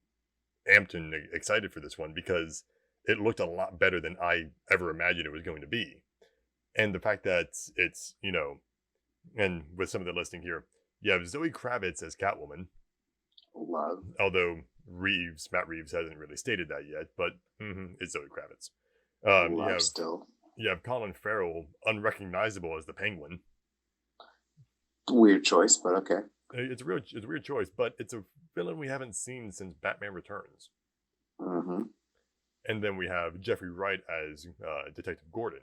amped and excited for this one because it looked a lot better than I ever imagined it was going to be. And the fact that it's, you know, and with some of the listing here, you have Zoe Kravitz as Catwoman. Love. Although Matt Reeves hasn't really stated that yet, but it's Zoe Kravitz. You have Colin Farrell, unrecognizable as the Penguin. Weird choice, but okay. It's a weird choice, but it's a villain we haven't seen since Batman Returns. Mm-hmm. And then we have Jeffrey Wright as Detective Gordon.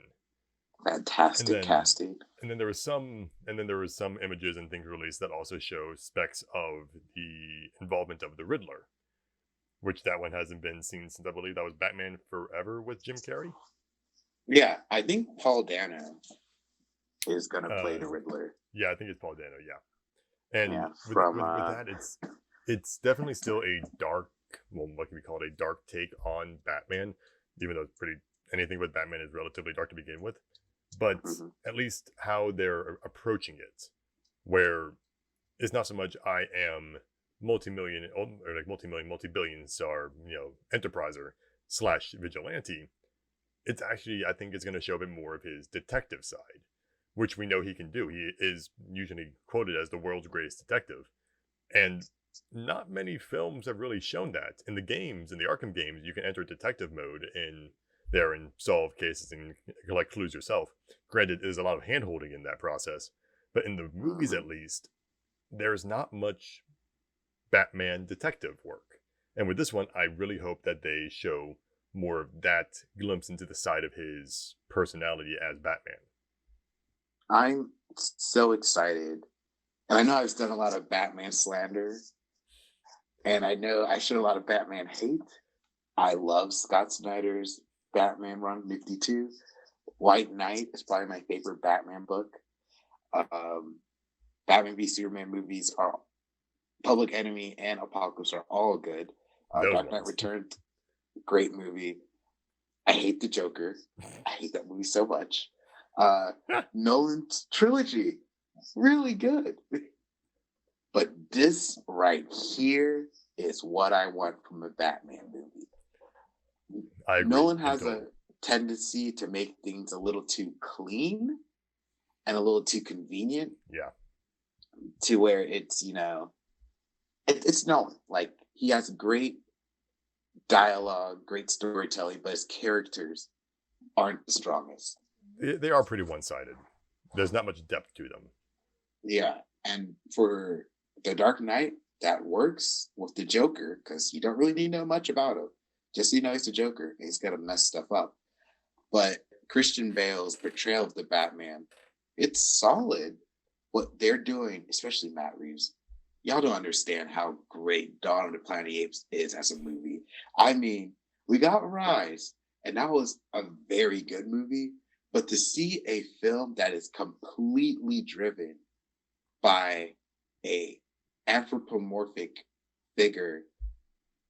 Fantastic casting. And then there was some images and things released that also show specs of the involvement of the Riddler, which that one hasn't been seen since I believe that was Batman Forever with Jim Carrey. Yeah, I think Paul Dano is gonna play the Riddler. Yeah, I think it's Paul Dano. Yeah. And with that, it's definitely still a dark, well, what can we call it, a dark take on Batman, even though it's anything with Batman is relatively dark to begin with. But at least how they're approaching it, where it's not so much I am multi-billion star, enterpriser / vigilante. It's actually, I think it's going to show a bit more of his detective side, which we know he can do. He is usually quoted as the world's greatest detective. And not many films have really shown that. In the games, in the Arkham games, you can enter detective mode in there and solve cases and collect clues yourself. Granted, there's a lot of hand-holding in that process. But in the movies, at least, there's not much Batman detective work. And with this one, I really hope that they show more of that glimpse into the side of his personality as Batman. I'm so excited. And I know I've done a lot of Batman slander. And I know I showed a lot of Batman hate. I love Scott Snyder's Batman run 52. White Knight is probably my favorite Batman book. Batman v Superman movies are Public Enemy and Apocalypse are all good. Dark Knight Returns, great movie. I hate the Joker. I hate that movie so much. Nolan's trilogy, really good. But this right here is what I want from a Batman movie. Nolan has a tendency to make things a little too clean and a little too convenient. Yeah. To where it's, it's known. Like, he has great dialogue, great storytelling, but his characters aren't the strongest. They are pretty one-sided. There's not much depth to them. Yeah. And for The Dark Knight, that works with the Joker, because you don't really need to know much about him. Just so you know he's the Joker. He's got to mess stuff up. But Christian Bale's portrayal of the Batman, it's solid. What they're doing, especially Matt Reeves, y'all don't understand how great Dawn of the Planet of the Apes is as a movie. I mean, we got Rise, and that was a very good movie. But to see a film that is completely driven by a anthropomorphic figure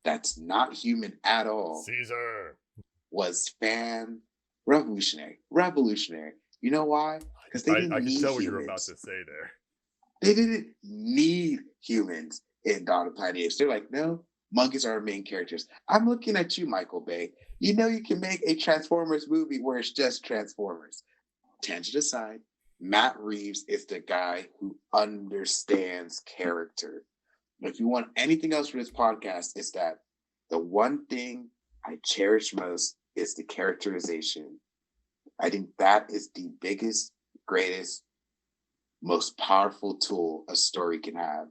that's not human at all, Caesar, was revolutionary. You know why? Because they didn't I need can tell what humans. you were about to say there. They didn't need humans in Dawn of the Planet of the Apes. They're like, no, monkeys are our main characters. I'm looking at you, Michael Bay. You know you can make a Transformers movie where it's just Transformers. Tangent aside, Matt Reeves is the guy who understands character. If you want anything else from this podcast, it's that the one thing I cherish most is the characterization. I think that is the biggest, greatest, most powerful tool a story can have,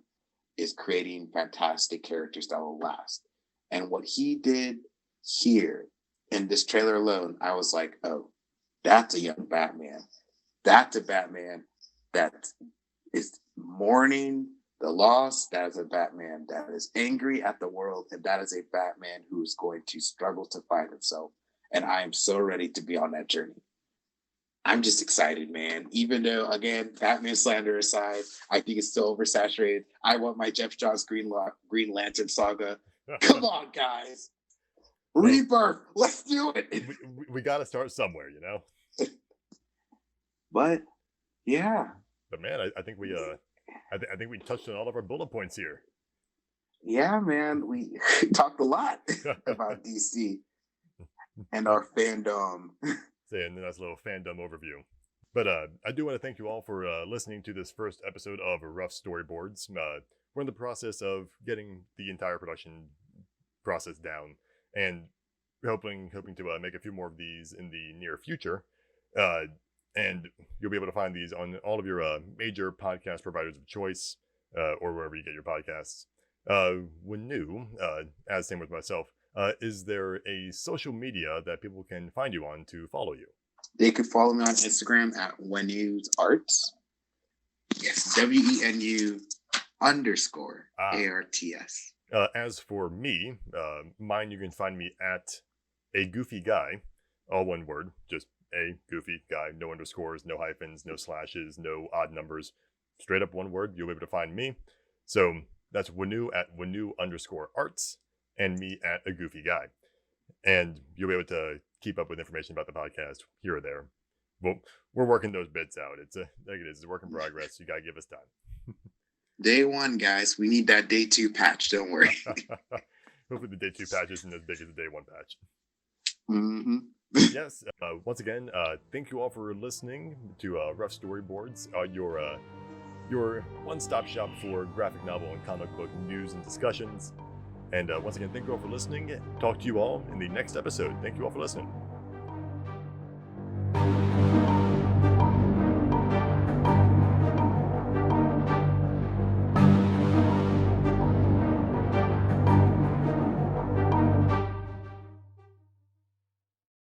is creating fantastic characters that will last. And what he did here in this trailer alone, I was like, oh, that's a young Batman. That's a Batman that is mourning the loss. That is a Batman that is angry at the world. And that is a Batman who is going to struggle to find himself. And I am so ready to be on that journey. I'm just excited, man. Even though, again, Batman slander aside, I think it's still oversaturated. I want my Jeff Johns Green Lantern saga. Come on, guys. Rebirth. Let's do it. We got to start somewhere, you know? But, yeah. But, man, I think we I think we touched on all of our bullet points here. Yeah, man. We talked a lot about DC and our fandom. Saying that's a little fandom overview. But I do want to thank you all for listening to this first episode of Rough Storyboards. We're in the process of getting the entire production process down, and hoping to make a few more of these in the near future. And you'll be able to find these on all of your major podcast providers of choice, or wherever you get your podcasts. Wenu, as same with myself, is there a social media that people can find you on to follow you? They could follow me on Instagram at Wenu's Arts. Yes, WENU_ARTS. As for me, mine, you can find me at A Goofy Guy, all one word, just A Goofy Guy, no underscores, no hyphens, no slashes, no odd numbers, straight up one word. You'll be able to find me. So that's Wenu at Wenu_Arts, and me at A Goofy Guy. And you'll be able to keep up with information about the podcast here or there. Well, we're working those bits out. It's a work in progress. You got to give us time. Day one, guys. We need that day two patch. Don't worry. Hopefully the day two patch isn't as big as the day one patch. Mm-hmm. Yes. Once again, thank you all for listening to Rough Storyboards, your one-stop shop for graphic novel and comic book news and discussions. And once again, thank you all for listening. Talk to you all in the next episode. Thank you all for listening.